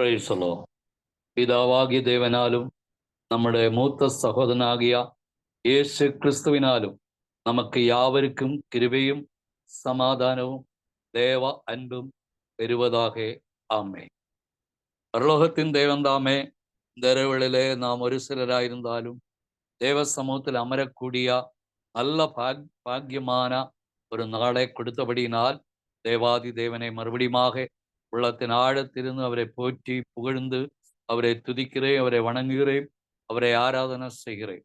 Praise the Lord. പിതാവാകിയ ദേവനാലും നമ്മുടെ മൂത്ത സഹോദരനാകിയ യേശു ക്രിസ്തുവിനാലും നമുക്ക് യാവർക്കും കൃപയും സമാധാനവും தேவ அன்பும் பெறுவதாக. ஆமே. பரலோகத்தின் தேவன் தாமே இந்த இரவுகளிலே நாம் ஒரு சிலராயிருந்தாலும் தேவ சமூகத்தில் அமரக்கூடிய நல்ல பாக்கியமான ஒரு நாளை கொடுத்தபடியினால் தேவாதி தேவனை மறுபடியுமாக உள்ளத்தின் ஆழத்திலிருந்து அவரை போற்றி புகழ்ந்து அவரை துதிக்கிறேன், அவரை வணங்குகிறேன், அவரை ஆராதனை செய்கிறேன்.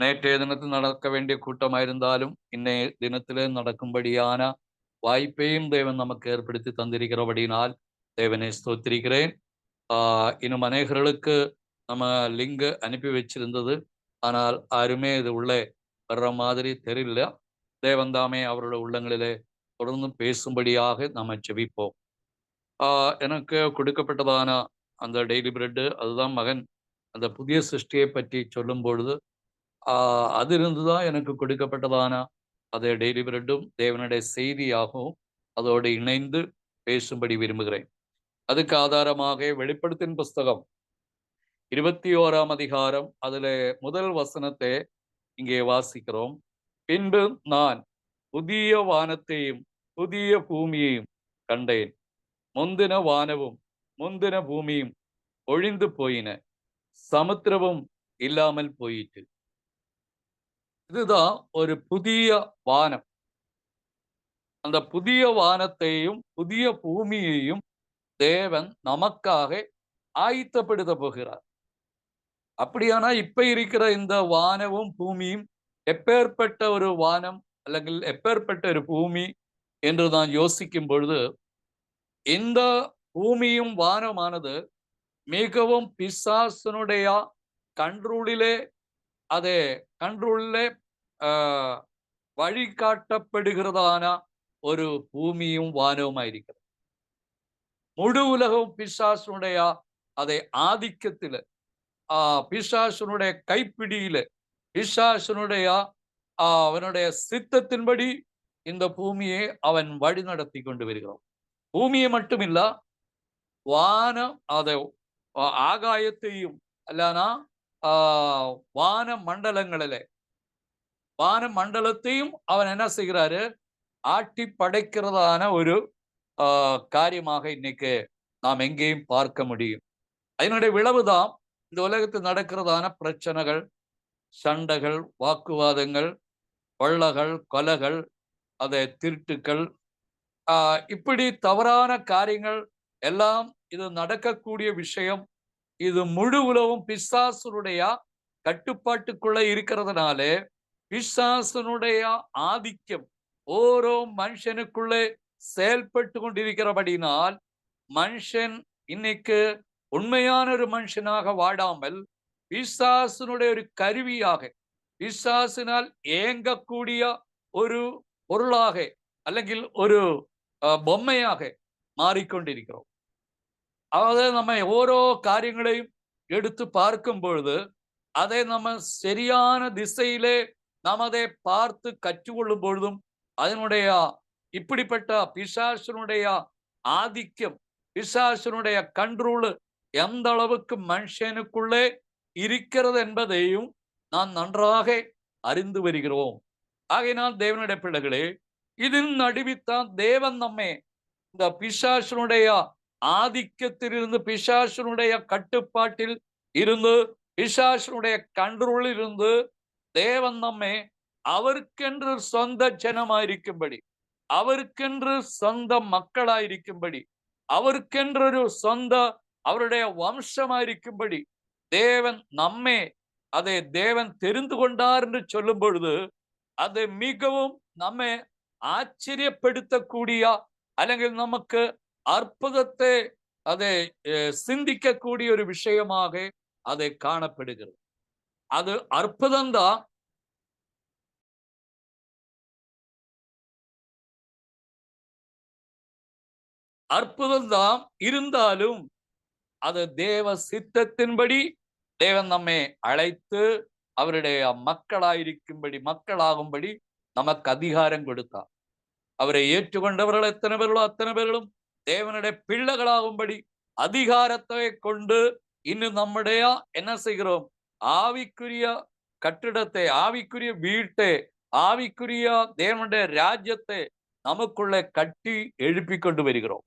நேற்றைய தினத்தில் நடக்க வேண்டிய கூட்டமாயிருந்தாலும் இன்னைய தினத்திலே நடக்கும்படியான வாய்ப்பையும் தேவன் நமக்கு ஏற்படுத்தி தந்திருக்கிறபடினால் தேவனை ஸ்தோத்திரிக்கிறேன். இன்னும் அநேகர்களுக்கு நம்ம லிங்க் அனுப்பி வச்சிருந்தது, ஆனால் யாருமே இது உள்ளே வர்ற மாதிரி தெரியல. தேவன் தாமே அவருடைய உள்ளங்களிலே தொடர்ந்து பேசும்படியாக நம்ம ஜெபிப்போம். எனக்கு கொடுக்கப்பட்டதான அந்த டெய்லி பிரெட்டு, அதுதான் மகன் அந்த புதிய சிருஷ்டியை பற்றி சொல்லும் பொழுது அதிலிருந்து தான் எனக்கு கொடுக்கப்பட்டதான அதே டெய்லி பிரெட்டும் தேவனுடைய செய்தியாகவும் அதோடு இணைந்து பேசும்படி விரும்புகிறேன். அதுக்கு ஆதாரமாக வெளிப்படுத்தின் புஸ்தகம் 21ஆம் அதிகாரம் அதுல முதல் வசனத்தை இங்கே வாசிக்கிறோம். பின்பு நான் புதிய வானத்தையும் புதிய பூமியையும் கண்டேன். முந்தின வானவும் முந்தின பூமியும் ஒழிந்து போயின, சமுத்திரமும் இல்லாமல் போயிற்று. இதுதான் ஒரு புதிய வானம். அந்த புதிய வானத்தையும் புதிய பூமியையும் தேவன் நமக்காக ஆயத்தப்படுத்த போகிறார். அப்படியானா இப்ப இருக்கிற இந்த வானமும் பூமியும் எப்பேற்பட்ட ஒரு வானம் அல்லது எப்பேற்பட்ட ஒரு பூமி என்று நான் யோசிக்கும் பொழுது, இந்த பூமியும் வானமானது மிகவும் பிசாசனுடைய கண்ட்ரோலிலே வழிகாட்டப்படுகிறதான ஒரு பூமியும் வானவுமாயிருக்கிறது. முழு உலகம் பிசாசனுடைய ஆதிக்கத்தில, பிசாசனுடைய கைப்பிடியில, பிசாசனுடைய அவனுடைய சித்தத்தின்படி இந்த பூமியை அவன் வழி நடத்தி கொண்டு வருகிறான். பூமியை மட்டுமில்ல, வானம் ஆகாயத்தையும் அல்லனா வான மண்டலத்தையும் அவன் என்ன செய்கிறாரு, ஆட்டி படைக்கிறதான ஒரு காரியமாக இன்னைக்கு நாம் எங்கேயும் பார்க்க முடியும். அதனுடைய விளைவுதான் இந்த உலகத்தில் நடக்கிறதான பிரச்சனைகள், சண்டைகள், வாக்குவாதங்கள், கொள்ளைகள், கொலைகள், திருட்டுக்கள், இப்படி தவறான காரியங்கள் எல்லாம் இது நடக்கக்கூடிய விஷயம். இது முழு உலகம் பிசாசனுடைய கட்டுப்பாட்டுக்குள்ள இருக்கிறதுனாலே பிசாசனுடைய ஆதிக்கம் ஓரோ மனுஷனுக்குள்ளே செயல்பட்டு கொண்டிருக்கிறபடினால் மனுஷன் இன்னைக்கு உண்மையான ஒரு மனுஷனாக வாடாமல் பிசாசனுடைய ஒரு கருவியாக, பிசாசினால் ஏங்கக்கூடிய ஒரு பொருளாக அல்லது ஒரு பொம்மையாக மாறிக்கொண்டிருக்கிறோம். அதாவது நம்ம ஓரோ காரியங்களையும் எடுத்து பார்க்கும் பொழுது அதை நம்ம சரியான திசையிலே நாம் அதை பார்த்து கற்றுக்கொள்ளும் பொழுதும் அதனுடைய இப்படிப்பட்ட பிசாசனுடைய ஆதிக்கம், பிசாசனுடைய கண்ட்ரோல் எந்த அளவுக்கு மனுஷனுக்குள்ளே இருக்கிறது என்பதையும் நான் நன்றாக அறிந்து வருகிறோம். ஆகையினால் தேவனுடைய பிள்ளைகளே, இதன் நடுவித்தான் தேவன் நம்மை இந்த பிசாசனுடைய ஆதிக்கத்திலிருந்து, பிசாசனுடைய கட்டுப்பாட்டில் இருந்து, பிசாசனுடைய கண்ட்ரோலில் இருந்து தேவன் நம்மை அவருக்கென்று சொந்த ஜனமாயிருக்கும்படி, அவருக்கென்று சொந்த மக்களாயிருக்கும்படி, அவருக்கென்று ஒரு சொந்த அவருடைய வம்சமாயிருக்கும்படி தேவன் நம்மை தேவன் தெரிந்து கொண்டார் என்று சொல்லும் பொழுது அது மிகவும் நம்மை ஆச்சரியப்படுத்தக்கூடிய அல்லது நமக்கு அற்புதத்தை சிந்திக்கக்கூடிய ஒரு விஷயமாக காணப்படுகிறது. அது அற்புதம்தான். இருந்தாலும் அது தேவ சித்தத்தின்படி தேவன் நம்மை அழைத்து அவருடைய மக்களாகும்படி நமக்கு அதிகாரம் கொடுத்தார். அவரை ஏற்றுக்கொண்டவர்கள் எத்தனை பேர்களும் அத்தனை பேர்களும் தேவனுடைய பிள்ளைகளாகும்படி அதிகாரத்தை கொண்டு இன்னும் நம்முடைய என்ன செய்கிறோம்? ஆவிக்குரிய கட்டிடத்தை, ஆவிக்குரிய வீட்டை, ஆவிக்குரிய தேவனுடைய ராஜ்யத்தை நமக்குள்ளே கட்டி எழுப்பி கொண்டு வருகிறோம்.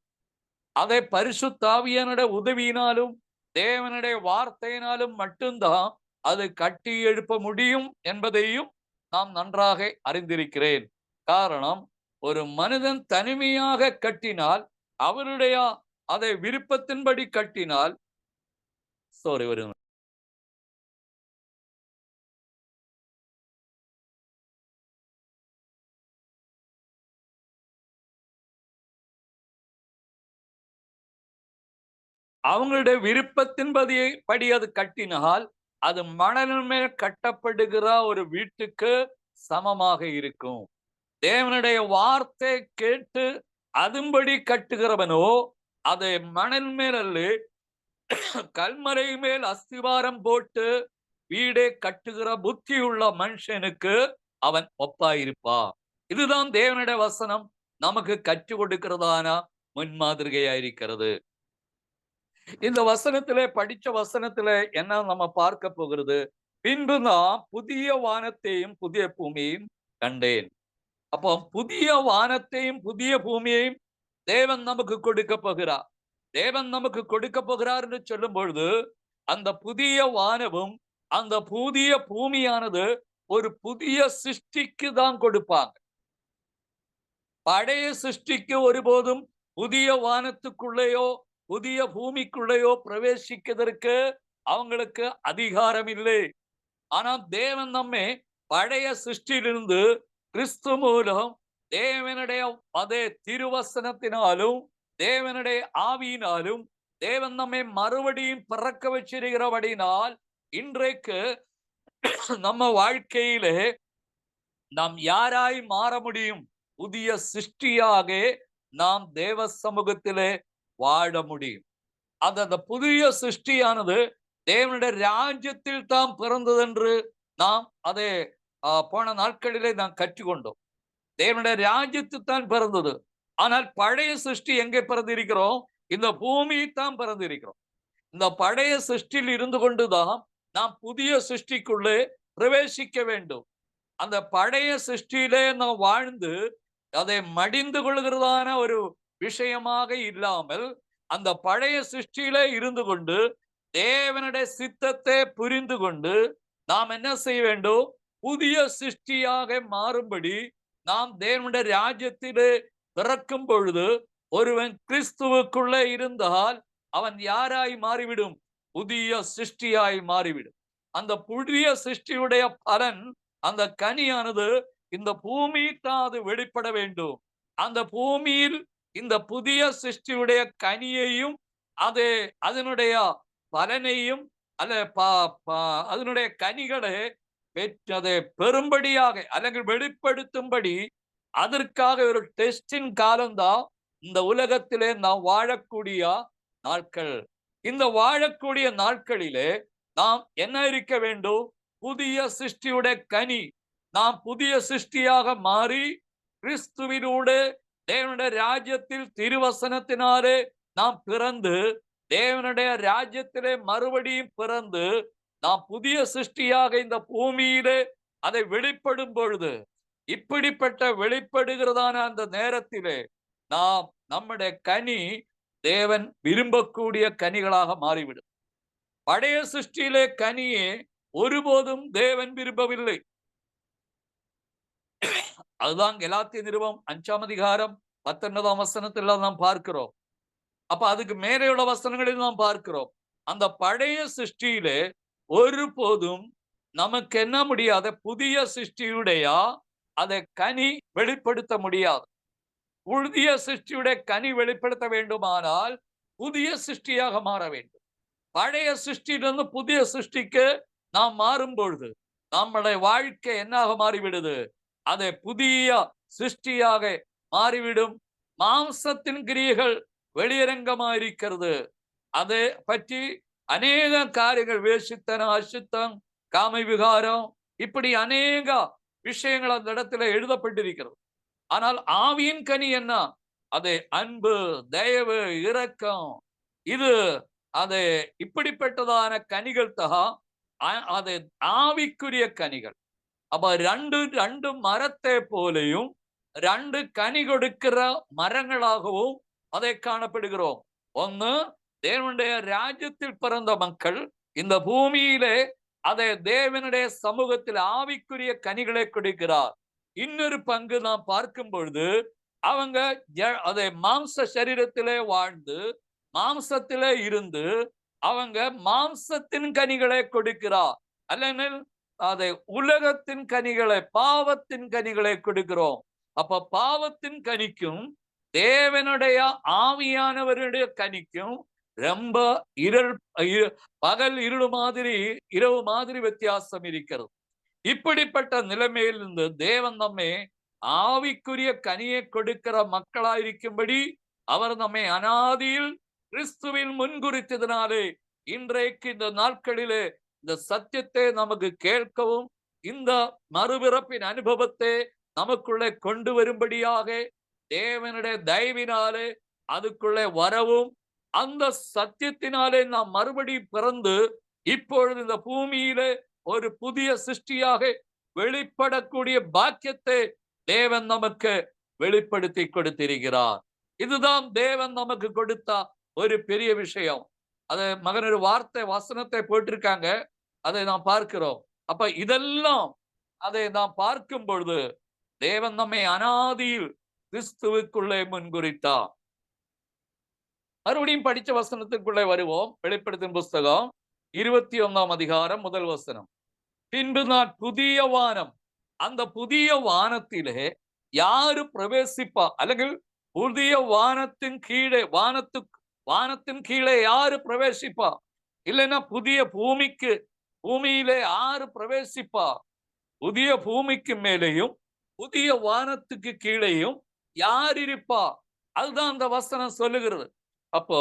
அதை பரிசுத்த ஆவியானுடைய உதவியினாலும் தேவனுடைய வார்த்தையினாலும் மட்டும்தான் அது கட்டி எழுப்ப முடியும் என்பதையும் நாம் நன்றாக அறிந்திருக்கிறேன். காரணம், ஒரு மனிதன் தனிமையாக கட்டினால், அவருடைய அதை விருப்பத்தின்படி கட்டினால், ஒரு அவங்களுடைய விருப்பத்தின்படி அது கட்டினால், அது மணலின் மேல் கட்டப்படுகிற ஒரு வீட்டுக்கு சமமாக இருக்கும். தேவனுடைய வார்த்தை கேட்டு அதுபடி கட்டுகிறவனோ, அதை மணல் மேல் அல்ல, கல்மறை மேல் அஸ்திவாரம் போட்டு வீடே கட்டுகிற புத்தியுள்ள மனுஷனுக்கு அவன் ஒப்பாயிருப்பா. இதுதான் தேவனுடைய வசனம் நமக்கு கற்றுக் கொடுக்கிறதான முன்மாதிரிகையாயிருக்கிறது. இந்த வசனத்திலே, படிச்ச வசனத்திலே என்ன நம்ம பார்க்க போகிறது? பின்பு நான் புதிய வானத்தையும் புதிய பூமியையும் கண்டேன். அப்போ புதிய வானத்தையும் புதிய பூமியையும் தேவன் நமக்கு கொடுக்க போகிறார். தேவன் நமக்கு கொடுக்க போகிறார் என்று சொல்லும் பொழுது, அந்த புதிய வானமும் அந்த புதிய பூமியானது ஒரு புதிய சிருஷ்டிக்கு தான் கொடுப்பாங்க. பழைய சிருஷ்டிக்கு ஒருபோதும் புதிய வானத்துக்குள்ளேயோ புதிய பூமிக்குள்ளேயோ பிரவேசிக்கிறதற்கு அவங்களுக்கு அதிகாரம் இல்லை. ஆனால் தேவன் நம்மை பழைய சிருஷ்டியிலிருந்து கிறிஸ்து மூலம் தேவனுடைய அதே திருவசனத்தினாலும் தேவனுடைய ஆவியினாலும் தேவன் நம்மை மறுபடியும் பிறக்க வச்சிருக்கிறபடினால், இன்றைக்கு நம்ம வாழ்க்கையிலே நாம் யாராய் மாற முடியும்? புதிய சிருஷ்டியாக நாம் தேவ சமூகத்திலே வாழ முடியும். அந்த புதிய சிருஷ்டியானது தேவனுடைய ராஜ்யத்தில் தான் பிறந்தது என்று நாம் அதை போன நாட்களிலே நாம் கற்றுக்கொண்டோம். தேவனுடைய ராஜ்யத்தில் தான் பிறந்தது. ஆனால் பழைய சிருஷ்டி எங்கே பிறந்திருக்கிறோம்? இந்த பூமி தான் பிறந்திருக்கிறோம். இந்த பழைய சிருஷ்டியில் இருந்து கொண்டுதான் நாம் புதிய சிருஷ்டிக்குள்ளே பிரவேசிக்க வேண்டும். அந்த பழைய சிருஷ்டியிலே நாம் வாழ்ந்து அதை மடிந்து கொள்கிறதான ஒரு விஷயமாக இல்லாமல், அந்த பழைய சிருஷ்டியிலே இருந்து கொண்டு தேவனுடைய சித்தத்தை புரிந்து கொண்டு நாம் என்ன செய்ய வேண்டும்? புதிய சிருஷ்டியாக மாறும்படி நாம் தேவனுடைய ராஜ்யத்திலே பிறக்கும் பொழுது, ஒருவன் கிறிஸ்துவுக்குள்ளே இருந்தால் அவன் யாராய் மாறிவிடும்? புதிய சிருஷ்டியாய் மாறிவிடும். அந்த புதிய சிருஷ்டியுடைய பலன், அந்த கனியானது இந்த பூமி தான் அது வெளிப்பட வேண்டும். அந்த பூமியில் இந்த புதிய சிருஷ்டியுடைய கனியையும் அது அதனுடைய பலனையும் அதனுடைய கனிகளை அதை பெரும்படியாக அல்லது வெளிப்படுத்தும்படி அதற்காக ஒரு டெஸ்டின் காலம்தான் இந்த உலகத்திலே நாம் வாழக்கூடிய நாட்கள். இந்த வாழக்கூடிய நாட்களிலே நாம் என்ன இருக்க வேண்டும்? புதிய சிருஷ்டியுடைய கனி. நாம் புதிய சிருஷ்டியாக மாறி கிறிஸ்துவினோடு தேவனுடைய ராஜ்யத்தில் திருவசனத்தினாலே நாம் பிறந்து தேவனுடைய ராஜ்யத்திலே மறுபடியும் பிறந்து நாம் புதிய சிருஷ்டியாக இந்த பூமியிலே அதை வெளிப்படும் பொழுது, இப்படிப்பட்ட வெளிப்படுகிறதான அந்த நேரத்திலே நாம் நம்முடைய கனி தேவன் விரும்பக்கூடிய கனிகளாக மாறிவிடும். பழைய சிருஷ்டியிலே கனியே ஒருபோதும் தேவன் விரும்பவில்லை. அதுதான் கலாத்திய நிருபம் 5ஆம் அதிகாரம் 19ஆம் வசனத்தில் நாம் பார்க்கிறோம். அப்ப அதுக்கு மேலேயுள்ள வசனங்களில் நாம் பார்க்கிறோம். அந்த பழைய சிருஷ்டியிலே ஒருபோதும் நமக்கு என்ன முடியாத புதிய சிருஷ்டியுடைய அதை கனி வெளிப்படுத்த முடியாது. புதிய சிருஷ்டியுடைய கனி வெளிப்படுத்த வேண்டுமானால் புதிய சிருஷ்டியாக மாற வேண்டும். பழைய சிருஷ்டியிலிருந்து புதிய சிருஷ்டிக்கு நாம் மாறும் பொழுது நம்முடைய வாழ்க்கை என்னாக மாறிவிடுது? அதை புதிய சிருஷ்டியாக மாறிவிடும். மாம்சத்தின் கிரியைகள் வெளியரங்கமாயிருக்கிறது. அதை பற்றி அநேக காரியங்கள், வேசித்தனம், அசுத்தம், காம விகாரம், இப்படி அநேக விஷயங்கள் அந்த இடத்துல எழுதப்பட்டிருக்கிறது. ஆனால் ஆவியின் கனி என்ன? அது அன்பு, தயவு, இரக்கம், இது அது இப்படிப்பட்டதான கனிகள் தான் அது ஆவிக்குரிய கனிகள். அப்ப ரெண்டு மரத்தை போலையும் ரெண்டு கனி கொடுக்கிற மரங்களாகவும் அதை காணப்படுகிறோம். ஒன்னு தேவனுடைய ராஜ்யத்தில் பிறந்த மக்கள் இந்த பூமியிலே அதை தேவனுடைய சமூகத்தில் ஆவிக்குரிய கனிகளை கொடுக்கிறார். இன்னொரு பங்கு நாம் பார்க்கும் பொழுது அவங்க அதை மாம்ச சரீரத்திலே வாழ்ந்து மாம்சத்திலே இருந்து அவங்க மாம்சத்தின் கனிகளை கொடுக்கிறார். அல்லது அதை உலகத்தின் கனிகளை பாவத்தின் கனிகளை கொடுக்கிறோம். அப்ப பாவத்தின் கனிக்கும் தேவனுடைய ஆவியானவருடைய கனிக்கும் ரொம்ப பகல் இருள் மாதிரி இரவு மாதிரி வித்தியாசம் இருக்கிறது. இப்படிப்பட்ட நிலைமையில் இருந்து தேவன் நம்மை ஆவிக்குரிய கனியை கொடுக்கிற மக்களாயிருக்கும்படி அவர் நம்மை அனாதியில் கிறிஸ்துவில் முன்குறித்ததினாலே இன்றைக்கு இந்த நாட்களிலே இந்த சத்தியத்தை நமக்கு கேட்கவும் இந்த மறுபிறப்பின் அனுபவத்தை நமக்குள்ளே கொண்டு வரும்படியாக தேவனுடைய தயவினாலே அதுக்குள்ளே வரவும் அந்த சத்தியத்தினாலே நாம் மறுபடி பிறந்து இப்பொழுது இந்த பூமியிலே ஒரு புதிய சிருஷ்டியாக வெளிப்படக்கூடிய பாக்கியத்தை தேவன் நமக்கு வெளிப்படுத்தி கொடுத்திருக்கிறார். இதுதான் தேவன் நமக்கு கொடுத்த ஒரு பெரிய விஷயம். அதை மகன் ஒரு வார்த்தை வசனத்தை போட்டிருக்காங்க, அதை நாம் பார்க்கிறோம். அப்ப இதெல்லாம் அதை நாம் பார்க்கும் பொழுது தேவன் நம்மை அனாதியில் கிறிஸ்துவுக்குள்ளே முன்குறித்தார். மறுபடியும் படிச்ச வசனத்துக்குள்ளே வருவோம். வெளிப்படுத்தும் புஸ்தகம் 21ஆம் அதிகாரம் முதல் வசனம். பின்பு நான் புதிய வானம், அந்த புதிய வானத்திலே யாரு பிரவேசிப்பா, அல்லது புதிய வானத்தின் கீழே வானத்தின் கீழே யாரு பிரவேசிப்பா, இல்லைன்னா புதிய பூமியிலே யாரு பிரவேசிப்பா, புதிய பூமிக்கு மேலேயும் புதிய வானத்துக்கு கீழேயும் யார் இருப்பா, அதுதான் அந்த வசனம் சொல்லுகிறது. அப்போ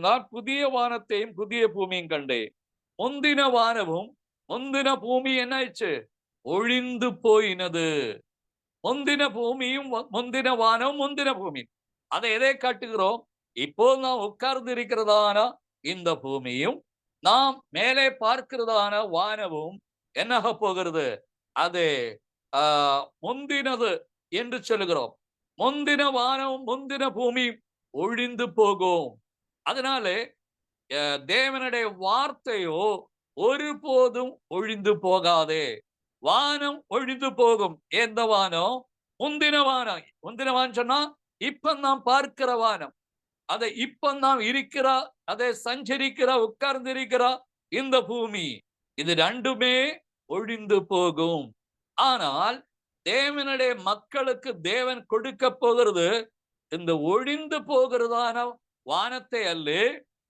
நான் புதிய வானத்தையும் புதிய பூமியும் கண்டேன். முந்தின வானமும் முந்தின பூமி என்ன ஆயிடுச்சு, ஒழிந்து போயினது. முந்தின பூமியும் முந்தின வானம் முந்தின பூமி, அதை எதை காட்டுகிறோம், இப்போ நாம் உட்கார்ந்து இருக்கிறதான இந்த பூமியும் நாம் மேலே பார்க்கிறதான வானமும் என்ன போகிறது, அது முந்தினது என்று சொல்லுகிறோம். முந்தின வானமும் முந்தின பூமியும் ஒழிந்து போகும். அதனாலே தேவனுடைய வார்த்தையோ ஒருபோதும் ஒழிந்து போகாதே. வானம் ஒழிந்து போகும். எந்த வானம்? முந்தின வானம். முந்தின வானம் சொன்னா இப்ப நாம் பார்க்கிற வானம், அதை இப்ப நாம் இருக்கிற, அதை சஞ்சரிக்கிற, உட்கார்ந்து இருக்கிற இந்த பூமி, இது ரெண்டுமே ஒழிந்து போகும். ஆனால் தேவனுடைய மக்களுக்கு தேவன் கொடுக்க போகிறது இந்த ஒழிந்து போகிறதான வானத்தை அல்ல,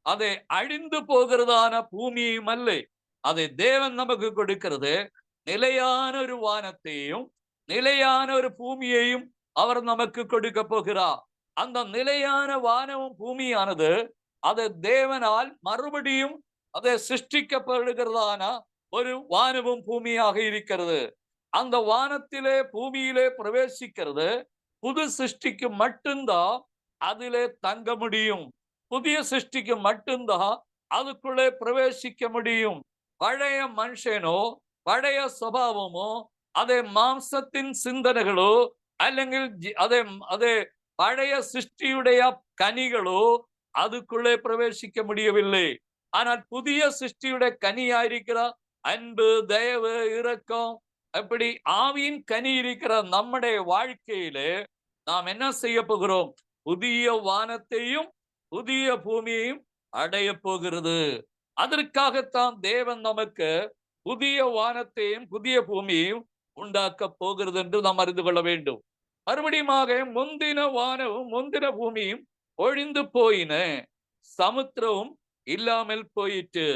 அதை அழிந்து போகிறதான பூமியையும் அல்ல. அதை தேவன் நமக்கு கொடுக்கிறது நிலையான ஒரு வானத்தையும் நிலையான ஒரு பூமியையும் அவர் நமக்கு கொடுக்க போகிறார். அந்த நிலையான வானமும் பூமியானது அது தேவனால் மறுபடியும் அதை சிருஷ்டிக்கப்படுகிறதான ஒரு வானமும் பூமியாக இருக்கிறது. அந்த வானத்திலே பூமியிலே பிரவேசிக்கிறது புது சிருஷ்டிக்கு மட்டும்தான் அதிலே தங்க முடியும். புதிய சிருஷ்டிக்கு மட்டும்தான் அதுக்குள்ளே பிரவேசிக்க முடியும். பழைய மனுஷனோ பழைய சுபாவமோ அதை மாம்சத்தின் சிந்தனைகளோ അല്ലെങ്കിൽ அதை பழைய சிருஷ்டியுடைய கனிகளோ அதுக்குள்ளே பிரவேசிக்க முடியவில்லை. ஆனால் புதிய சிருஷ்டியுடைய கனியாயிருக்கிற அன்பு, தயவு, இரக்கம், அப்படி ஆவியின் கனி இருக்கிற நம்முடைய வாழ்க்கையிலே நாம் என்ன செய்ய போகிறோம், புதிய வானத்தையும் புதிய பூமியையும் அடைய போகிறது. அதற்காகத்தான் தேவன் நமக்கு புதிய வானத்தையும் புதிய பூமியையும் உண்டாக்க போகிறது என்று நாம் அறிந்து கொள்ள வேண்டும். மறுபடியும் முந்தின வானமும் முந்தின பூமியும் ஒழிந்து போயின, சமுத்திரமும் இல்லாமல் போயிட்டு.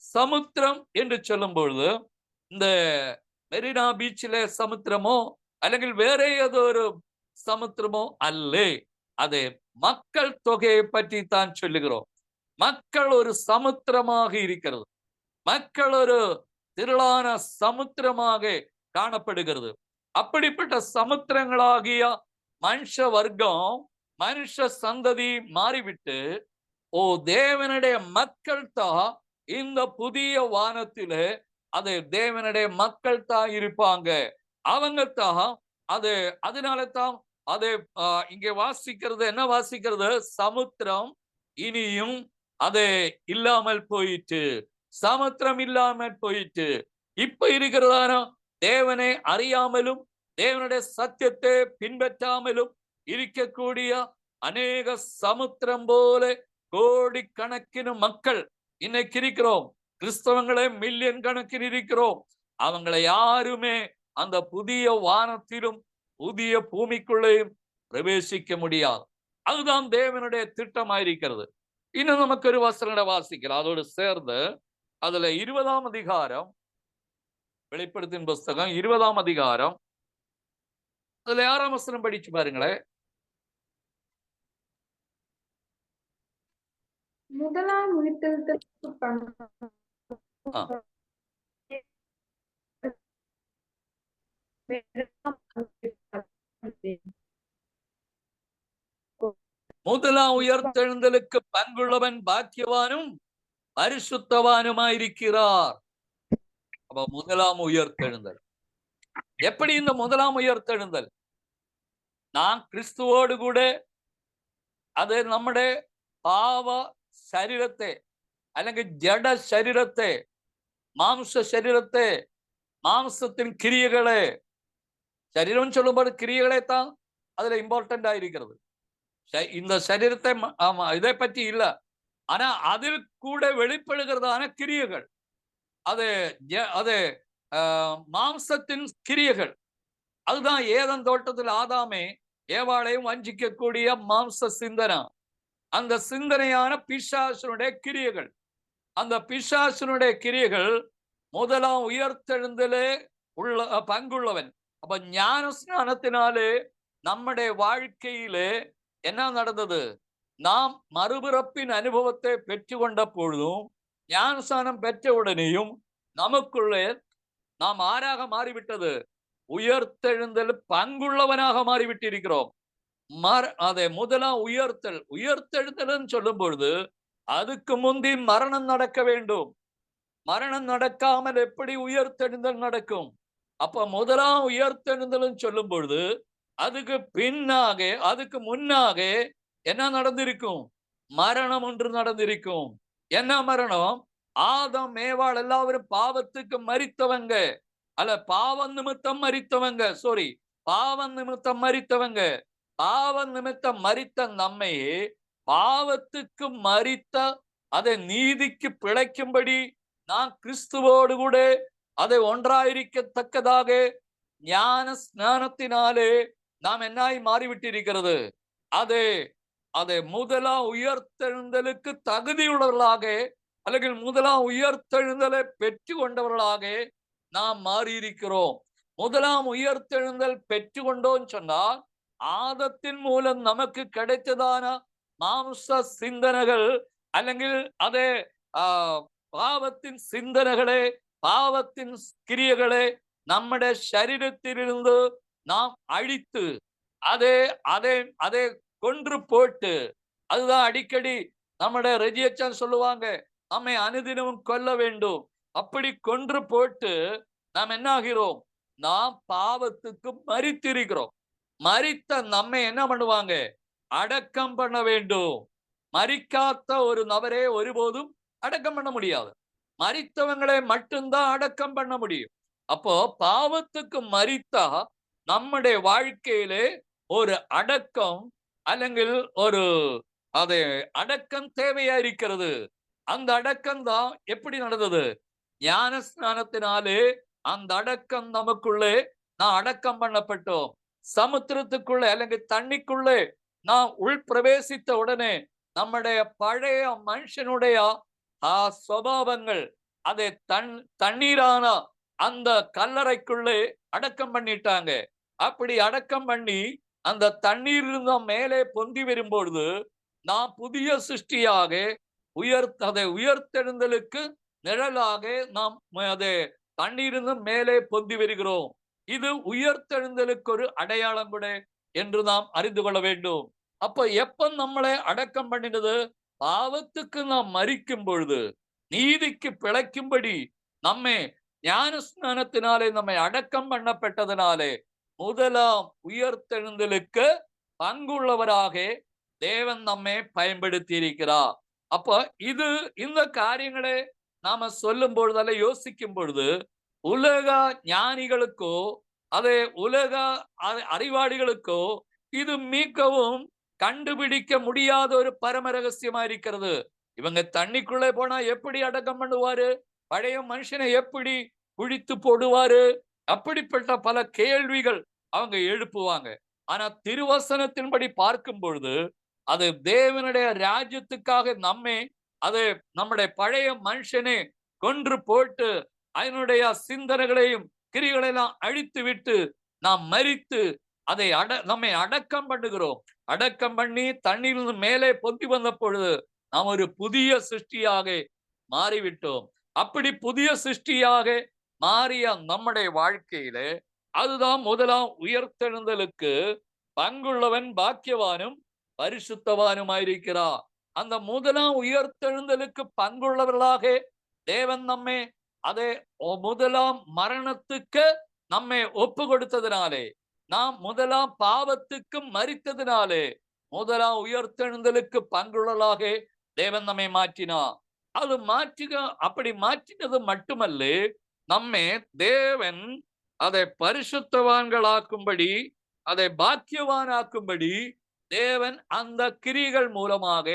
சமுத்திரம் என்று சொல்லும் பொழுது இந்த மெரினா பீச்சில சமுத்திரமோ அல்லது வேற ஏதோ ஒரு சமுத்திரமோ அல்ல, அது மக்கள் தொகையை பற்றி தான் சொல்லுகிறோம். மக்கள் ஒரு சமுத்திரமாக இருக்கிறது, மக்கள் ஒரு திரளான சமுத்திரமாக காணப்படுகிறது. அப்படிப்பட்ட சமுத்திரங்களாகிய மனுஷ வர்க்கம், மனுஷ சந்ததி மாறிவிட்டு தேவனுடைய மக்கள் தான் இந்த புதிய வானத்திலே அது தேவனுடைய மக்கள் தான் இருப்பாங்க. அவங்க தான் அது. அதனால தான் அது இங்கே வாசிக்கிறது என்ன வாசிக்கிறது, சமுத்திரம் இனியும் அது இல்லாமல் போயிட்டு, சமுத்திரம் இல்லாமல் போயிட்டு. இப்ப இருக்கிறதான தேவனை அறியாமலும் தேவனுடைய சத்தியத்தை பின்பற்றாமலும் இருக்கக்கூடிய அநேக சமுத்திரம் போல கோடிக்கணக்கிന് மக்கள் இன்னைக்கு இருக்கிறோம். கிறிஸ்தவங்களே மில்லியன் கணக்கில் இருக்கிறோம். அவங்களை யாருமே அந்த புதிய வானத்திலும் புதிய பூமிக்குள்ளேயும் பிரவேசிக்க முடியாது. அதுதான் தேவனுடைய திட்டமாயிருக்கிறது. இன்னும் நமக்கு ஒரு வசனங்களை வாசிக்கலாம் அதோடு சேர்ந்து. அதுல 20ஆம் அதிகாரம், வெளிப்படுத்தின் புஸ்தகம் 20ஆம் அதிகாரம், அதுல 6ஆம் வசனம் படிச்சு பாருங்களேன். முதலாம் உயிர்த்தெழுதலுக்கு முதலாம் உயிர்த்தெழுந்தலுக்கு பங்குள்ளவன் பாக்கியவானும் பரிசுத்தவானுமாயிருக்கிறார். அப்ப முதலாம் உயிர்த்தெழுந்தல் எப்படி? இந்த முதலாம் உயிர்த்தெழுந்தல் நான் கிறிஸ்துவோடு கூட അത് നമ്മുടെ പാവ ശരീരത്തെ അല്ലെങ്കിൽ ജഡ ശരീരത്തെ, മാംസ ശരീരത്തെ, மாம்சத்தின் கிரியைகளை, சரீரம் சொல்லும்போது கிரியைகளை தான் அதுல இம்பார்ட்டன்ட் ஆயிருக்கிறது. இந்த சரீரத்தை இதை பற்றி இல்ல, ஆனா அதில் கூட வெளிப்படுகிறதான கிரியைகள், அது அது மாம்சத்தின் கிரியைகள். அதுதான் ஏதன் தோட்டத்தில் ஆதாமே ஏவாளையும் வஞ்சிக்கக்கூடிய மாம்ச சிந்தனை. அந்த சிந்தனையான பிசாசனுடைய கிரியைகள். அந்த பிசாசனுடைய கிரியைகள் முதலாம் உயர்த்தெழுந்தலே பங்குள்ளவன். அப்ப ஞான ஸ்நானத்தினாலே நம்முடைய வாழ்க்கையிலே என்ன நடந்தது? நாம் மறுபிறப்பின் அனுபவத்தை பெற்றுக்கொண்ட பொழுதும் ஞானஸ்நானம் பெற்ற உடனேயும் நமக்குள்ளே நாம் ஆறாக மாறிவிட்டது, உயர்த்தெழுந்தல் பங்குள்ளவனாக மாறிவிட்டிருக்கிறோம். அதை முதலாம் உயர்த்தெழுந்தல் சொல்லும் பொழுது அதுக்கு முந்தி மரணம் நடக்க வேண்டும். மரணம் நடக்காமல் எப்படி உயர்த்தெழுந்தல் நடக்கும்? அப்ப முதலாம் உயர்த்தெழுந்தல் சொல்லும் பொழுது அதுக்கு பின்னாக, அதுக்கு முன்னாக என்ன நடந்திருக்கும்? மரணம் ஒன்று நடந்திருக்கும். என்ன மரணம்? ஆதாம் ஏவாள் எல்லாரும் பாவத்துக்கு மரித்தவங்க, அல்ல பாவம் நிமித்தம் மரித்தவங்க, சாரி பாவம் நிமித்தம் மரித்தவங்க. பாவம் நிமித்தம் மரித்த நம்மை பாவத்துக்கு மரித்த அதை நீதிக்கு பிழைக்கும்படி நான் கிறிஸ்துவோடு கூட அதை ஒன்றாயிருக்கத்தக்கதாக ஞான ஸ்நானத்தினாலே நாம் என்னாய் மாறிவிட்டிருக்கிறது. அதை அதை முதலாம் உயர்த்தெழுந்தலுக்கு தகுதியுள்ளவர்களாக அல்லது முதலாம் உயர்த்தெழுந்தலை பெற்று கொண்டவர்களாக நாம் மாறியிருக்கிறோம். முதலாம் உயர்த்தெழுந்தல் பெற்று கொண்டோன்னு சொன்னால் ஆதத்தின் மூலம் நமக்கு கிடைத்ததான மாம்ச சிந்தனைகள் അല്ലെങ്കിൽ அதே பாவத்தின் சிந்தனைகளே, பாவத்தின் கிரியைகளே നമ്മുടെ ശരീരத்திலிருந்து நாம் அழித்து அதை அதை அதை கொன்று போட்டு, அதுதான் அடிக்கடி நம்முடைய ரெஜியச்சான் சொல்லுவாங்க, நம்மை அனுதினமும் கொல்ல வேண்டும். அப்படி கொன்று போட்டு நாம் என்ன ஆகிறோம்? நாம் பாவத்துக்கு மரித்திருக்கிறோம். மரித்த நம்மை என்ன பண்ணுவாங்க? அடக்கம் பண்ண வேண்டும். மரிக்காத ஒரு நபரே ஒருபோதும் அடக்கம் பண்ண முடியாது. மரித்தவங்களை மட்டும்தான் அடக்கம் பண்ண முடியும். அப்போ பாவத்துக்கு மரித்தா நம்முடைய வாழ்க்கையிலே ஒரு அடக்கம் അല്ലെങ്കിൽ ஒரு அது அடக்கம் தேவையா இருக்கிறது. அந்த அடக்கம் தான் எப்படி நடந்தது? ஞான ஸ்நானத்தினாலே அந்த அடக்கம் நமக்குள்ளே நான் அடக்கம் பண்ணப்பட்டோம். சமுத்திரத்துக்குள்ளே അല്ലെങ്കിൽ தண்ணிக்குள்ளே நான் உள் பிரவேசித்த உடனே நம்முடைய பழைய மனுஷனுடைய சுபாவங்கள் அதை தண்ணீரான அந்த கல்லறைக்குள்ளே அடக்கம் பண்ணிட்டாங்க. அப்படி அடக்கம் பண்ணி அந்த தண்ணீரிலிருந்து மேலே பொங்கி வரும்பொழுது நாம் புதிய சிருஷ்டியாக அதை உயர்த்தெழுந்தலுக்கு நிழலாக நாம் அதை தண்ணீரிலிருந்து மேலே பொங்கி வருகிறோம். இது உயர்த்தெழுந்தலுக்கு ஒரு அடையாளம் கூட என்று நாம் அறிந்து கொள்ள வேண்டும். அப்ப எப்ப நம்மளை அடக்கம் பண்ணினது? பாவத்துக்கு நாம் மரிக்கும் பொழுது நீதிக்கு பிழைக்கும்படி நம்மை ஞானஸ்நானத்தினாலே நம்மை அடக்கம் பண்ணப்பட்டதனாலே முதலாம் உயிர்த்தெழுந்தலுக்கு பங்குள்ளவராக தேவன் நம்மை பயன்படுத்தி இருக்கிறார். அப்ப இந்த காரியங்களை நாம சொல்லும் பொழுது யோசிக்கும் பொழுது உலக ஞானிகளுக்கோ அதே உலக அறிவாளிகளுக்கோ இது மிகவும் கண்டுபிடிக்க முடியாத ஒரு பரம ரகசியமா இருக்கிறது. இவங்க தண்ணிக்குள்ளே போனா எப்படி அடக்கம் பண்ணுவாரு, பழைய மனுஷனை எப்படி குழித்து போடுவாரு, அப்படிப்பட்ட பல கேள்விகள் அவங்க எழுப்புவாங்க. ஆனா திருவசனத்தின்படி பார்க்கும் பொழுது அது தேவனுடைய ராஜ்யத்துக்காக நம்முடைய பழைய மனுஷனை கொன்று போட்டு அதனுடைய சிந்தனைகளையும் கிரிகளையெல்லாம் அழித்து விட்டு நாம் மரித்து அதை நம்மை அடக்கம் பண்ணுகிறோம். அடக்கம் பண்ணி தண்ணீரிலிருந்து மேலே பொங்கி வந்த பொழுது நாம் ஒரு புதிய சிருஷ்டியாக மாறிவிட்டோம். அப்படி புதிய சிருஷ்டியாக மாறிய நம்முடைய வாழ்க்கையில அதுதான் முதலாம் உயிர்த்தெழுந்தலுக்கு பங்குள்ளவன் பாக்கியவானும் பரிசுத்தவானுமாயிருக்கிறார். அந்த முதலாம் உயிர்த்தெழுந்தலுக்கு பங்குள்ளவர்களாக தேவன் நம்மை அதே முதலாம் மரணத்துக்கு நம்மை ஒப்பு கொடுத்ததினாலே, நாம் முதலாம் பாவத்துக்கு மரித்ததினாலே முதலாம் உயிர்த்தெழுந்தலுக்கு பங்குள்ளவர்களாக தேவன் நம்மை மாற்றினார். அது அப்படி மாற்றினது மட்டுமல்ல, நம்மை தேவன் அதை பரிசுத்தவான்களாக்கும்படி அதை பாக்கியவானாக்கும்படி தேவன் அந்த கிரிகள் மூலமாக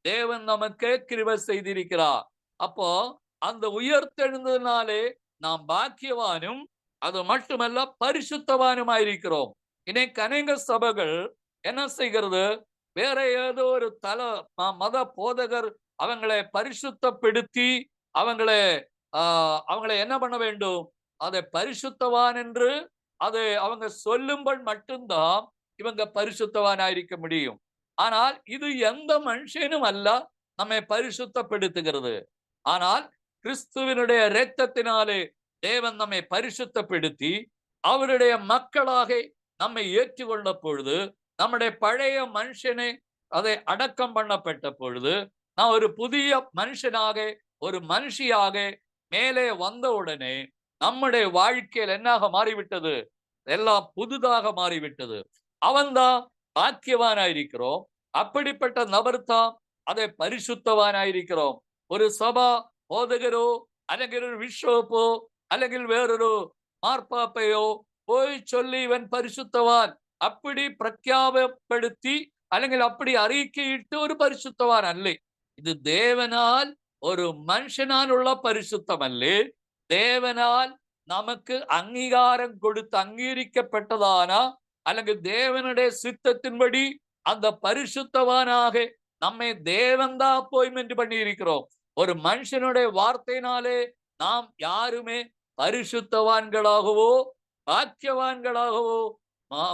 தேவன் நமக்கு கிருபை செய்திருக்கிறார். அப்போ அந்த உயிர்த்தெழுந்ததினாலே நாம் பாக்கியவானும் அது மட்டுமல்ல பரிசுத்தவானுமாயிருக்கிறோம். இன்னைக்கு அநேக சபைகள் என்ன செய்கிறது, வேற ஏதோ ஒரு மத போதகர் அவங்களை பரிசுத்தப்படுத்தி அவங்களை என்ன பண்ண வேண்டும், அதை பரிசுத்தவான் என்று அதை அவங்க சொல்லும்படி மட்டும்தான் இவங்க பரிசுத்தவானாயிருக்க முடியும். ஆனால் இது எந்த மனுஷனும் அல்ல நம்மை பரிசுத்தப்படுத்துகிறது. ஆனால் கிறிஸ்துவினுடைய இரத்தத்தினாலே தேவன் நம்மை பரிசுத்தப்படுத்தி அவருடைய மக்களாக நம்மை ஏற்றுக்கொண்ட பொழுது, நம்முடைய பழைய மனுஷனை அதை அடக்கம் பண்ணப்பட்ட பொழுது, நான் ஒரு புதிய மனுஷனாக ஒரு மனுஷியாக மேலே வந்த உடனே நம்முடைய வாழ்க்கையில் என்னாக மாறிவிட்டது, எல்லாம் புதுதாக மாறிவிட்டது. அவன்தான் பாக்கியவானாயிருக்கிறோம். அப்படிப்பட்ட நபர் தான் அதை பரிசுத்தவானாயிருக்கிறோம். ஒரு சபா போதகரோ അല്ലെങ്കിൽ ஒரு பிஷப்போ അല്ലെങ്കിൽ வேறொரு மார்ப்பாப்பையோ போய் சொல்லி இவன் பரிசுத்தவான் அப்படி பிரഖ്യാപப்படுத்தி അല്ലെങ്കിൽ அப்படி அறிக்கையிட்டு ஒரு பரிசுத்தவான் அல்ல. இது தேவனால் ஒரு மனுஷனால் உள்ள பரிசுத்தம் அல்ல, தேவனால் நமக்கு அங்கீகாரம் கொடுத்து அங்கீகரிக்கப்பட்டதான അല്ലെങ്കിൽ தேவனுடைய சித்தத்தின்படி அந்த பரிசுத்தவானாக நம்மை தேவன் தான் அப்பாயின்மெண்ட் பண்ணி இருக்கிறோம். ஒரு மனுஷனுடைய வார்த்தையினாலே நாம் யாருமே பரிசுத்தவான்களாகவோ பாக்கியவான்களாகவோ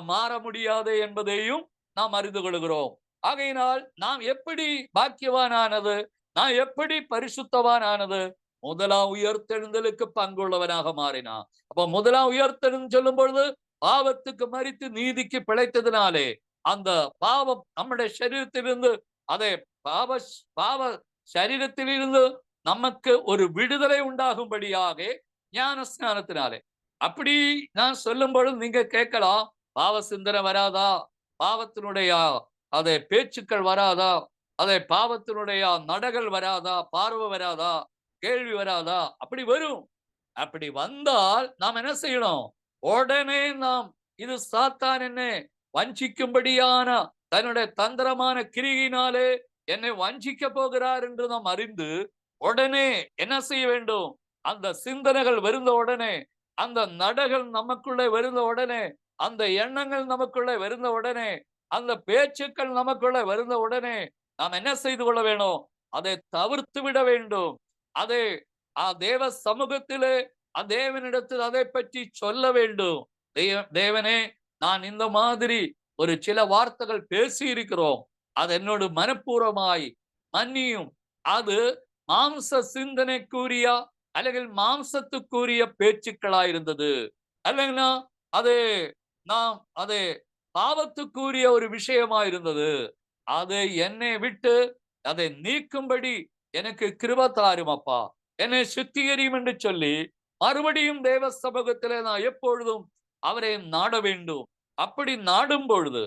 மாற முடியாது என்பதையும் நாம் அறிந்து கொள்கிறோம். ஆகையினால் நாம் எப்படி பாக்கியவானானது, நாம் எப்படி பரிசுத்தவானானது, முதலாம் உயிர்த்தெழுந்தலுக்கு பங்குள்ளவனாக மாறினான். அப்ப முதலாம் உயிர்த்தெழுந்து சொல்லும் பொழுது பாவத்துக்கு மரித்து நீதிக்கு பிழைத்ததினாலே அந்த பாவம் நம்முடைய சரீரத்திலிருந்து அதை பாவ சரீரத்திலிருந்து நமக்கு ஒரு விடுதலை உண்டாகும்படியாக ஞான ஸ்நானத்தினாலே. அப்படி நான் சொல்லும் பொழுது நீங்க கேட்கலாம், பாவ சிந்தனை வராதா, பாவத்தினுடைய அதை பேச்சுக்கள் வராதா, அதை பாவத்தினுடைய நடகள் வராதா, பார்வை வராதா, கேள்வி வராதா? அப்படி வரும். அப்படி வந்தால் நாம் என்ன செய்யணும், உடனே நாம் இது சாத்தான் என்னை வஞ்சிக்கும்படியான தன்னுடைய தந்திரமான கிரியினாலே என்னை வஞ்சிக்க போகிறார் என்று நாம் அறிந்து உடனே என்ன செய்ய வேண்டும், அந்த சிந்தனைகள் வருந்த உடனே, அந்த நடகள் நமக்குள்ளே வருந்த உடனே, அந்த எண்ணங்கள் நமக்குள்ளே வருந்த உடனே, அந்த பேச்சுக்கள் நமக்குள்ளே வருந்த உடனே நாம் என்ன செய்து கொள்ள வேணும், அதை தவிர்த்து விட வேண்டும். அதை தேவ சமூகத்திலே தேவனிடத்தில் அதை பற்றி சொல்ல வேண்டும். தேவனே, நான் இந்த மாதிரி ஒரு சில வார்த்தைகள் பேசி இருக்கிறோம், அது என்னோட மனப்பூர்வமாய் மன்னியும். அது மாம்ச சிந்தனைக்குரிய അല്ലെങ്കിൽ மாம்சத்துக்குரிய பேச்சுக்களாயிருந்தது, அல்லைன்னா அது பாவத்துக்குரிய ஒரு விஷயமா இருந்தது. அது என்னை விட்டு அதை நீக்கும்படி எனக்கு கிருபை தாரும் அப்பா, என்னை சுத்திகரியும் என்று சொல்லி மறுபடியும் தேவ சமூகத்திலே நான் எப்பொழுதும் அவரை நாட வேண்டும். அப்படி நாடும் பொழுது,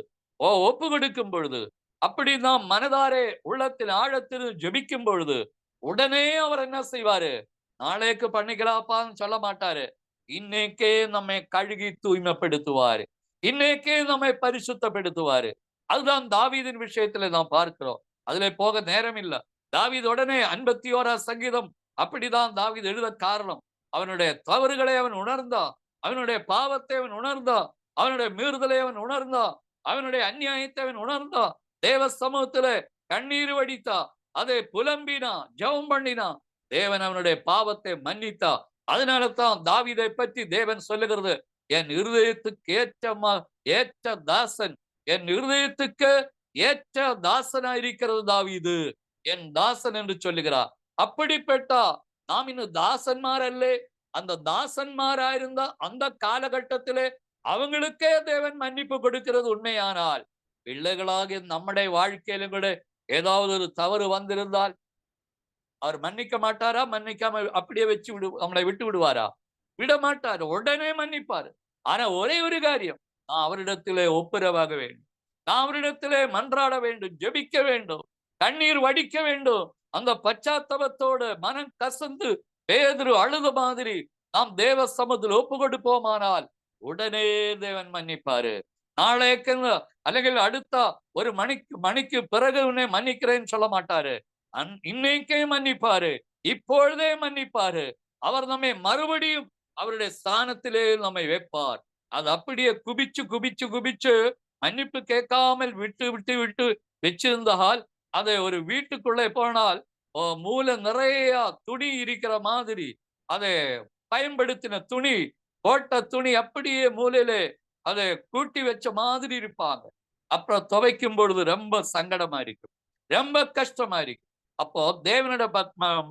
ஒப்பு கொடுக்கும் பொழுது, அப்படி நாம் மனதாரே உள்ளத்தில் ஆழத்தில் ஜெபிக்கும் பொழுது, உடனே அவர் என்ன செய்வாரு? நாளைக்கு பண்ணிக்கலாப்பான்னு சொல்ல மாட்டாரு. இன்னைக்கே நம்மை கழுகி தூய்மைப்படுத்துவாரு. இன்னைக்கே நம்மை பரிசுத்தப்படுத்துவாரு. அதுதான் தாவீதின் விஷயத்துல நாம் பார்க்கிறோம். அதுல போக நேரம் இல்ல. தாவீது உடனே 51 சங்கீதம் அப்படிதான் தாவீது எழுத காரணம். அவனுடைய தவறுகளை அவன் உணர்ந்தான். அவனுடைய பாவத்தை அவன் உணர்ந்தான். அவனுடைய மீறுதலை அவன் உணர்ந்தான். அவனுடைய அநியாயத்தை அவன் உணர்ந்தான். தேவ சமூகத்திலே கண்ணீர் வடித்தா, அதை புலம்பினா, ஜெபம் பண்ணினா, தேவன் அவனுடைய பாவத்தை மன்னித்தா. அதனால தான் தாவீதை பற்றி தேவன் சொல்லுகிறது, என் இருதயத்துக்கு ஏற்ற தாசன், என் இருதயத்துக்கு ஏற்ற தாசனாயிருக்கிறது தாவீது, என் தாசன் என்று சொல்லுகிறார். அப்படிப்பட்ட நாம் இன்னும் தாசன்மார் அல்ல. அந்த தாசன்மாராயிருந்த அந்த காலகட்டத்திலே அவங்களுக்கே தேவன் மன்னிப்பு கொடுக்கிறது உண்மையானால், பிள்ளைகளாகிய நம்முடைய வாழ்க்கையிலும் கூட ஏதாவது ஒரு தவறு வந்திருந்தால் அவர் மன்னிக்க மாட்டாரா? மன்னிக்காம அப்படியே நம்மளை விட்டு விடுவாரா? விட மாட்டார். உடனே மன்னிப்பார். ஆனா ஒரே ஒரு காரியம், நான் அவரிடத்திலே ஒப்புரவாக வேண்டும். நான் அவரிடத்திலே மன்றாட வேண்டும், ஜெபிக்க வேண்டும், கண்ணீர் வடிக்க வேண்டும். அந்த பச்சாத்தாபத்தோடு மனம் கசந்து பேதுரு அழுத மாதிரி நாம் தேவ சமூகத்தில் ஒப்பு கொடுப்போமானால் உடனே தேவன் மன்னிப்பாரு. நாளைக்கு അല്ലെങ്കിൽ அடுத்த ஒரு மணிக்கு பிறகு உன்னை மன்னிக்கிறேன்னு சொல்ல மாட்டாரு. இன்னைக்கே மன்னிப்பாரு, இப்பொழுதே மன்னிப்பாரு. அவர் நம்மை மறுபடியும் அவருடைய ஸ்தானத்திலே நம்மை வைப்பார். அது அப்படியே குபிச்சு மன்னிப்பு கேட்காமல் விட்டு வச்சிருந்தால், அதை ஒரு வீட்டுக்குள்ளே போனால் மூல நிறைய துணி இருக்கிற மாதிரி, அதை பயன்படுத்தின துணி, போட்ட துணி அப்படியே மூலையிலே அதை கூட்டி வச்ச மாதிரி இருப்பாங்க. அப்புறம் துவைக்கும் பொழுது ரொம்ப சங்கடமா இருக்கும், ரொம்ப கஷ்டமா இருக்கும். அப்போ தேவனுடைய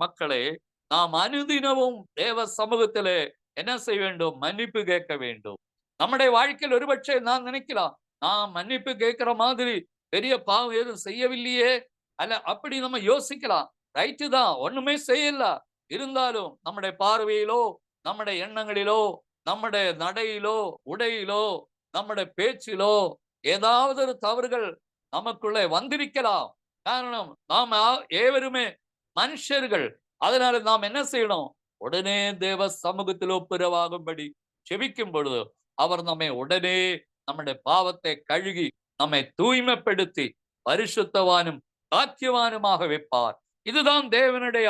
மக்களே, நாம் அனுதினமும் தேவ சமூகத்திலே என்ன செய்ய வேண்டும்? மன்னிப்பு கேட்க வேண்டும். நம்முடைய வாழ்க்கையில் ஒருபட்சே நான் நினைக்கலாம், நான் மன்னிப்பு கேட்கிற மாதிரி பெரிய பாவம் எதுவும் செய்யவில்லையே, அல்ல அப்படி நம்ம யோசிக்கலாம். ரைட்டு தான், ஒண்ணுமே செய்யல. இருந்தாலும் நம்முடைய பார்வையிலோ, நம்முடைய எண்ணங்களிலோ, நம்முடைய நடையிலோ, உடையிலோ, நம்முடைய பேச்சிலோ ஏதாவது ஒரு தவறுகள் நமக்குள்ளே வந்திருக்கலாம். காரணம், நாம் ஏவருமே மனுஷர்கள். அதனால நாம் என்ன செய்யணும்? உடனே தேவ சமூகத்தில் ஒப்புரவாகும்படி செபிக்கும் பொழுது அவர் நம்மை உடனே நம்முடைய பாவத்தை கழுகி நம்மை தூய்மைப்படுத்தி பரிசுத்தவானும் பாக்கியவானுமாக வைப்பார். இதுதான் தேவனுடைய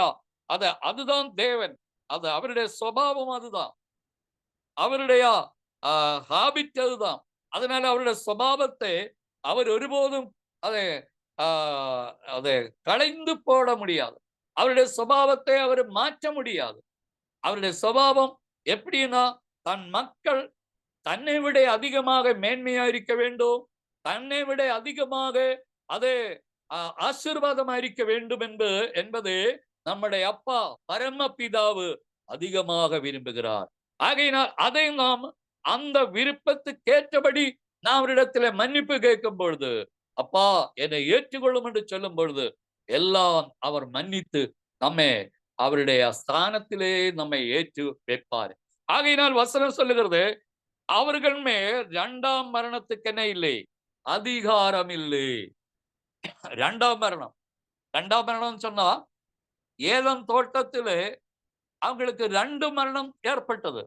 அதுதான் தேவன். அது அவருடைய சுபாவம், அதுதான் அவருடைய ஹாபிட், அதுதான். அதனால அவருடைய சுபாவத்தை அவர் ஒருபோதும் அதை அதை களைந்து போட முடியாது. அவருடைய சுபாவத்தை அவர் மாற்ற முடியாது. அவருடைய சுபாவம் எப்படின்னா, தன் மக்கள் தன்னை விட அதிகமாக மேன்மையா இருக்க வேண்டும், தன்னை விட அதிகமாக அதே ஆசீர்வாதமா இருக்க வேண்டும் என்பது நம்முடைய அப்பா பரமபிதாவு அதிகமாக விரும்புகிறார். ஆகையினால் அதை நாம் அந்த விருப்பத்துக்கேற்றபடி நாம் அவரிடத்துல மன்னிப்பு கேட்கும் பொழுது, அப்பா என்னை ஏற்றுக்கொள்ளும் என்று சொல்லும் பொழுது எல்லாம் அவர் மன்னித்து நம்மை அவருடைய ஸ்தானத்திலே நம்மை ஏற்று வைப்பார். ஆகையினால் வசனம் சொல்லுகிறது, அவர்கள் மேல் 2ஆம் மரணத்துக்கு என்ன இல்லை? அதிகாரம் இல்லை. 2ஆம் மரணம் சொன்னா, ஏதேன் தோட்டத்திலே அவங்களுக்கு 2 மரணம் ஏற்பட்டது.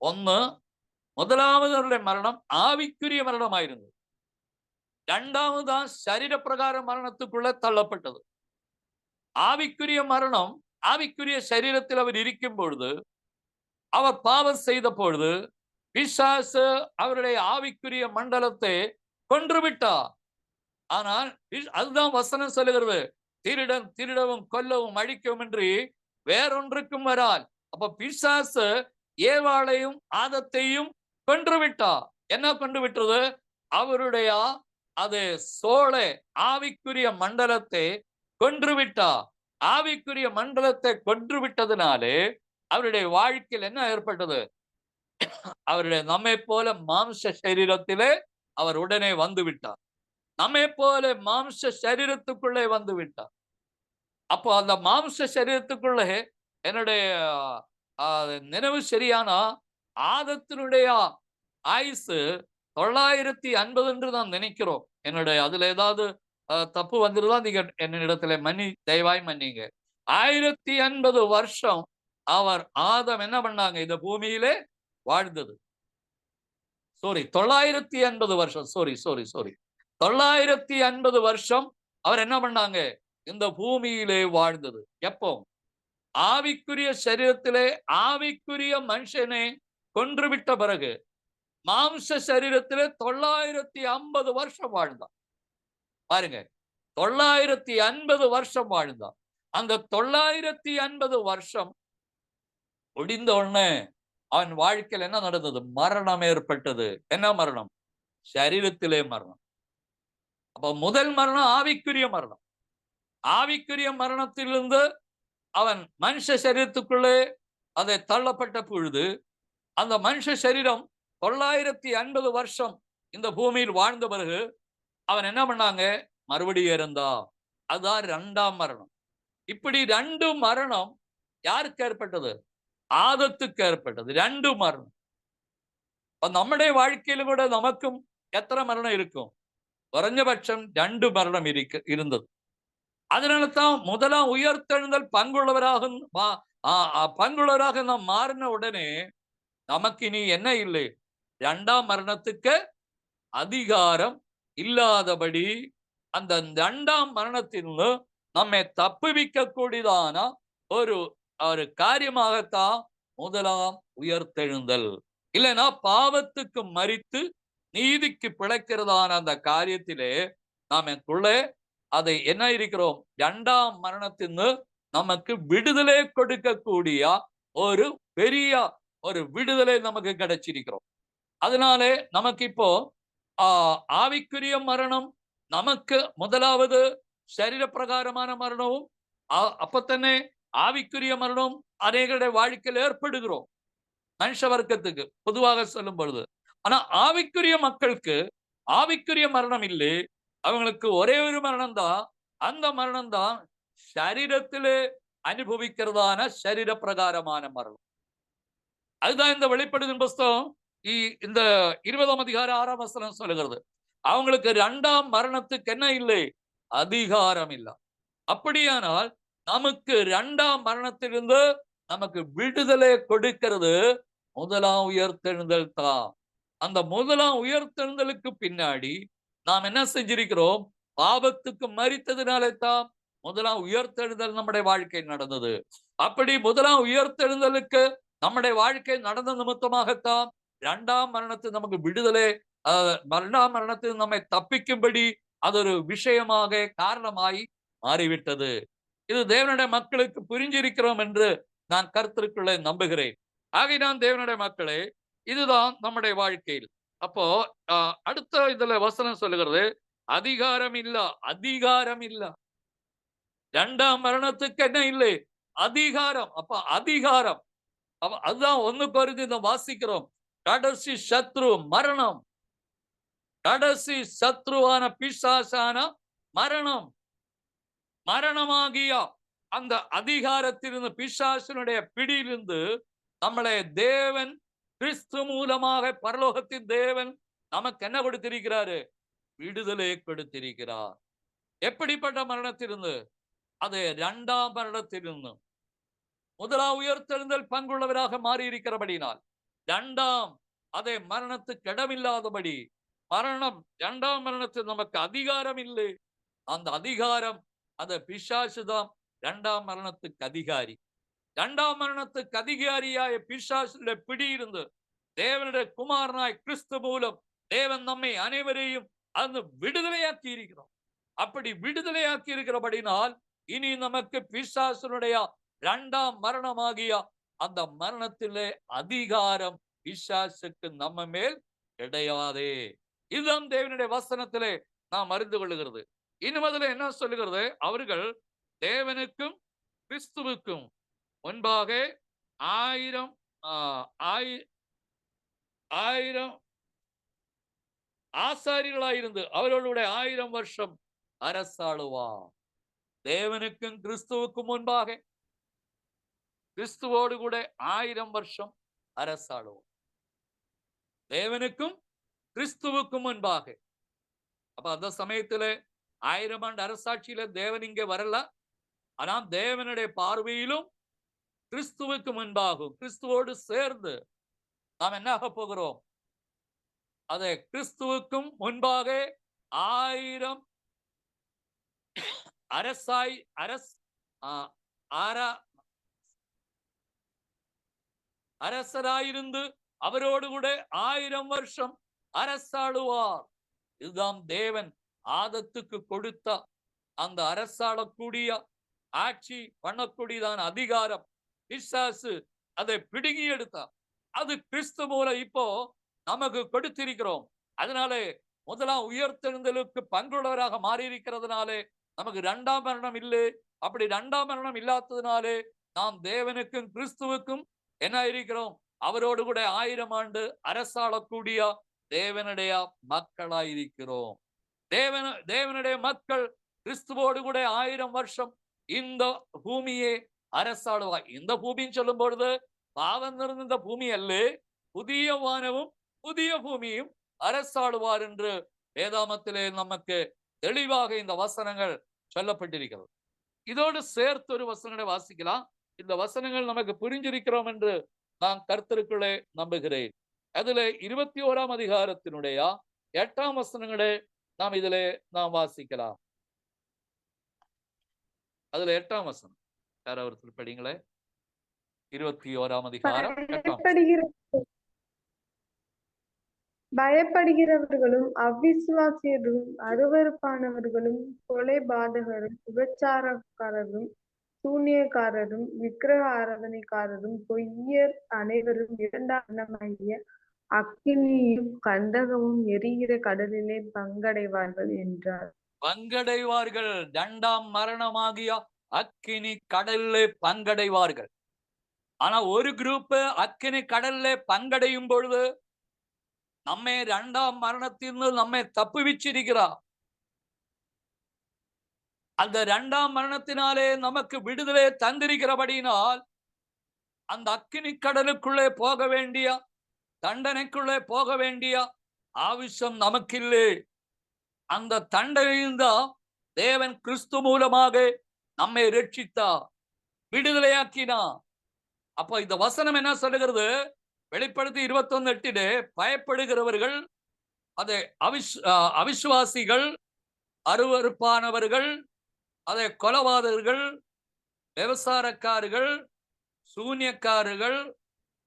ஒன்னு, முதலாவது மரணம் ஆவிக்குரிய மரணமாயிருந்தது. 2ஆவதுதான் சரீர பிரகார மரணத்துக்குள்ள தள்ளப்பட்டது. ஆவிக்குரிய மரணம், ஆவிக்குரிய சரீரத்தில் அவர் இருக்கும் பொழுது, அவர் பாவம் செய்த பொழுது பிசாசு அவருடைய ஆவிக்குரிய மண்டலத்தை கொன்றுவிட்டார். ஆனால் அதுதான் வசனம் சொல்லுகிறது, திருடவும் கொல்லவும் அழிக்கவும் என்று வேறொன்றுக்கும் வரால். அப்ப பிசாசு ஏவாளையும் ஆதத்தையும் கொன்றுவிட்டார். என்ன கொண்டு விட்டது? அவருடைய அது ஆவிக்குரிய மண்டலத்தை கொன்றுவிட்டார். ஆவிக்குரிய மண்டலத்தை கொன்றுவிட்டதுனாலே அவருடைய வாழ்க்கையில் என்ன ஏற்பட்டது? அவருடைய நம்மை போல மாம்ச சரீரத்திலே அவர் உடனே வந்து விட்டார். நம்மை போல மாம்ச சரீரத்துக்குள்ளே வந்து விட்டார். அப்போ அந்த மாம்ச சரீரத்துக்குள்ளே என்னுடைய நினைவு சரியானா ஆதத்தினுடைய ஆயுசு 950 என்று நான் நினைக்கிறோம். என்னுடைய அதுல ஏதாவது தப்பு வந்துருந்தா நீங்க என்னிடத்துல தயவாய் மன்னிங்க. 1050 வருஷம் அவர் ஆதம் என்ன பண்ணாங்க? இந்த பூமியிலே வாழ்ந்தது. 950 வருஷம். 950 வருஷம் அவர் என்ன பண்ணாங்க? இந்த பூமியிலே வாழ்ந்தது. எப்போ? ஆவிக்குரிய சரீரத்திலே ஆவிக்குரிய மனுஷனை கொன்றுவிட்ட பிறகு மாம்ச சரீரத்திலே 950 வருஷம் வாழ்ந்தான். பாருங்க, 950 வருஷம் வாழ்ந்தான். அந்த 950 வருஷம் முடிந்த உடனே அவன் வாழ்க்கையில் என்ன நடந்தது? மரணம் ஏற்பட்டது. என்ன மரணம்? சரீரத்திலே மரணம். அப்ப முதல் மரணம் ஆவிக்குரிய மரணம். ஆவிக்குரிய மரணத்திலிருந்து அவன் மனுஷ சரீரத்துக்குள்ளே அதை தள்ளப்பட்ட பொழுது அந்த மனுஷ சரீரம் 950 வருஷம் இந்த பூமியில் வாழ்ந்த பிறகு அவன் என்ன பண்ணாங்க? மறுபடியும் இருந்தான். அதுதான் 2ஆம் மரணம். இப்படி 2 மரணம் யாருக்கு ஏற்பட்டது? ஆதத்துக்கு ஏற்பட்டது. 2 மரணம். நம்முடைய வாழ்க்கையில கூட நமக்கும் எத்தனை மரணம் இருக்கும்? குறைஞ்சபட்சம் 2 மரணம் இருந்தது. அதனால தான் முதலாம் உயிர்த்தெழுந்தல் பங்குள்ளவராக நாம் மாறின உடனே நமக்கு இனி என்ன இல்லை? 2ஆம் மரணத்துக்கு அதிகாரம் இல்லாதபடி அந்த 2ஆம் மரணத்திலிருந்து நம்மை தப்புவிக்க கூடியதான ஒரு ஒரு காரியமாகத்தான் முதலாம் உயிர்த்தெழுந்தல். இல்லைன்னா பாவத்துக்கு மரித்து நீதிக்கு பிழைக்கிறதான அந்த காரியத்திலே நாம் அதை என்ன இருக்கிறோம்? 2ஆம் மரணத்திலிருந்து நமக்கு விடுதலை கொடுக்கக்கூடிய ஒரு பெரிய ஒரு விடுதலை நமக்கு கிடைச்சிருக்கிறோம். அதனாலே நமக்கு இப்போ ஆவிக்குரிய மரணம் நமக்கு முதலாவது சரீர பிரகாரமான மரணமும் அப்பத்தனே ஆவிக்குரிய மரணம் அநேகருடைய வாழ்க்கையில் ஏற்படுகிறோம் மனுஷ வர்க்கத்துக்கு பொதுவாக சொல்லும் பொழுது. ஆனா ஆவிக்குரிய மக்களுக்கு ஆவிக்குரிய மரணம் இல்லை. அவங்களுக்கு ஒரே ஒரு மரணம் தான். அந்த மரணம் தான் சரீரத்திலே அனுபவிக்கிறதான சரீர பிரகாரமான மரணம். அதுதான் இந்த வெளிப்படுத்தின புஸ்தகம் இந்த 20ஆம் அதிகாரம் 6ஆம் வசனம் சொல்லுகிறது. அவங்களுக்கு 2ஆம் மரணத்துக்கு என்ன இல்லை? அதிகாரம் இல்லை. அப்படியானால் நமக்கு 2ஆம் மரணத்திலிருந்து நமக்கு விடுதலை கொடுக்கிறது முதலாம் உயிர்த்தெழுந்தல் தான். அந்த முதலாம் உயிர்த்தெழுந்தலுக்கு பின்னாடி நாம் என்ன செஞ்சிருக்கிறோம்? பாவத்துக்கு மரித்ததினாலே தான் முதலாம் உயிர்த்தெழுதல் நம்முடைய வாழ்க்கையில் நடந்தது. அப்படி முதலாம் உயிர்த்தெழுதலுக்கு நம்முடைய வாழ்க்கை நடந்த நிமித்தமாகத்தான் 2ஆம் மரணத்தில் நமக்கு விடுதலை 2ஆம் மரணத்தில் நம்மை தப்பிக்கும்படி அது ஒரு விஷயமாக காரணமாய் மாறிவிட்டது. இது தேவனுடைய மக்களுக்கு புரிஞ்சிருக்கிறோம் என்று நான் கர்த்தருக்குள்ளே நம்புகிறேன். ஆகையினால் தேவனுடைய மக்களே, இதுதான் நம்முடைய வாழ்க்கையில். அப்போ அடுத்த இதுல வசனம் சொல்லுகிறது, அதிகாரம் இல்ல. 2ஆம் மரணத்துக்கு என்ன இல்லை? அதிகாரம். அப்ப அதிகாரம் அதுதான் 1 கொரிந்தியர் வாசிக்கிறோம். கடைசி சத்ரு மரணம். கடைசி சத்ருவான பிசாசான மரணம். மரணமாகிய அந்த அதிகாரத்திலிருந்து பிசாசினுடைய பிடியிலிருந்து நம்மளை தேவன் கிறிஸ்து மூலமாக பரலோகத்தின் தேவன் நமக்கு என்ன கொடுத்திருக்கிறாரு? விடுதலை கொடுத்திருக்கிறார். எப்படிப்பட்ட மரணத்திலிருந்து? அது 2ஆம் மரணத்திலிருந்து. முதலாம் உயிர்த்தெழுந்தல் பங்குள்ளவராக மாறி இருக்கிறபடினால் 2ஆம் அதை மரணத்துக்கு இடமில்லாதபடி மரணம் 2ஆம் மரணத்தில் நமக்கு அதிகாரம் இல்லை. அந்த அதிகாரம் அந்த பிசாசுதான் 2ஆம் மரணத்துக்கு அதிகாரி. 2ஆம் மரணத்துக்கு அதிகாரியாய பிசாசுடைய பிடி இருந்து தேவனுடைய குமாரனாய் கிறிஸ்து மூலம் தேவன் நம்மை அனைவரையும் அந்த விடுதலையாக்கி இருக்கிறோம். அப்படி விடுதலையாக்கி இருக்கிறபடினால் இனி நமக்கு பிசாசுடைய 2ஆம் மரணமாகிய அந்த மரணத்திலே அதிகாரம் பிசாசுக்கு நம்ம மேல் கிடையாதே. இதுதான் தேவனுடைய வசனத்திலே நாம் அறிந்து கொள்ளுகிறது. இனிமதில் என்ன சொல்லுகிறது? அவர்கள் தேவனுக்கும் கிறிஸ்துவுக்கும் முன்பாக 1000 ஆசாரிகளாயிருந்து அவர்களுடைய 1000 வருஷம் அரசாளுவா. தேவனுக்கும் கிறிஸ்துவுக்கும் முன்பாக கிறிஸ்துவோடு கூட 1000 வருஷம் அரசாளுவோம். தேவனுக்கும் கிறிஸ்துவுக்கும் முன்பாக. அப்ப அந்த சமயத்துல 1000 ஆண்டு அரசாட்சியில தேவன் இங்கே வரல. ஆனா தேவனுடைய பார்வையிலும் கிறிஸ்துவுக்கு முன்பாகும் கிறிஸ்துவோடு சேர்ந்து நாம் என்ன ஆக போகிறோம்? அதை கிறிஸ்துவுக்கும் முன்பாக 1000 அரசராயிருந்து அவரோடு கூட 1000 வருஷம் அரசாளுவார். இதுதான் தேவன் ஆதத்துக்கு கொடுத்த அந்த அரசாளக்கூடிய ஆட்சி பண்ணக்கூடியதான அதிகாரம். பிசாசு அதை பிடுங்கி எடுத்தார். அது கிறிஸ்து மூலம் இப்போ நமக்கு கொடுத்திருக்கிறோம். அதனாலே முதலாம் உயர்த்தெழுந்தலுக்கு பங்குள்ளவராக மாறி இருக்கிறதுனாலே நமக்கு 2ஆம் மரணம் இல்லை. அப்படி 2ஆம் மரணம் இல்லாததுனாலே நாம் தேவனுக்கும் கிறிஸ்துவுக்கும் என்ன இருக்கிறோம்? அவரோடு கூட 1000 ஆண்டு அரசாளக்கூடிய தேவனுடைய மக்களாயிருக்கிறோம். தேவனுடைய மக்கள் கிறிஸ்துவோடு கூட 1000 வருஷம் இந்த பூமியை அரசாளுவார். இந்த பூமின்னு சொல்லும் பொழுது பாவம் நிறைந்த பூமி அல்ல, புதிய வானமும் புதிய பூமியும் அரசாளுவார் என்று வேதாமத்திலே நமக்கு தெளிவாக இந்த வசனங்கள் சொல்லப்பட்டிருக்கிறது. இதோடு சேர்த்து ஒரு வசனங்களை வாசிக்கலாம். இந்த வசனங்கள் நமக்கு புரிஞ்சிருக்கிறோம் என்று நான் கர்த்தருக்குள்ளே நம்புகிறேன். அதுல 21ஆம் அதிகாரத்தினுடைய 8ஆம் வசனங்களை நாம் இதிலே நாம் வாசிக்கலாம். அதுல 8ஆம் வசனம் யார் ஒருத்தர் படிங்களே. 21ஆம் அதிகாரம் 8ஆம். பயப்படுகிறவர்களும் அவிசுவாசியரும் அருவருப்பானவர்களும் கொலைபாதகரும் விபச்சாரக்காரரும் சூனியக்காரரும் விக்கிரக ஆராதனைக்காரரும் பொய்யர் அனைவரும் 2ஆம் மரணமாகிய அக்கினியும் கந்தகமும் எரிகிற கடலிலே பங்கடைவார்கள் என்றார். பங்கடைவார்கள். 2ஆம் மரணமாகிய அக்கினி கடலிலே பங்கடைவார்கள். ஆனா ஒரு குரூப் அக்கினி கடலிலே பங்கடையும் பொழுது நம்மை 2ஆம் மரணத்திலிருந்து நம்மை தப்புவிச்சிருக்கிறார். அந்த 2ஆம் மரணத்தினாலே நமக்கு விடுதலை தந்திருக்கிறபடியினால் அந்த அக்கினி கடலுக்குள்ளே போக வேண்டிய தண்டனைக்குள்ளே போக வேண்டிய ஆവശ്யம் நமக்கில்லை. அந்த தண்டனையில்தான் தேவன் கிறிஸ்து மூலமாக நம்மை ரட்சித்தார், விடுதலையாக்கினார். அப்ப இந்த வசனம் என்ன சொல்லுகிறது? வெளிப்படுத்தி 21:8 பயப்படுகிறவர்கள், அதை அவிசுவாசிகள், அருவருப்பானவர்கள், அதை கொலவாதர்கள், விபசாரக்காரர்கள், சூன்யக்காரர்கள்,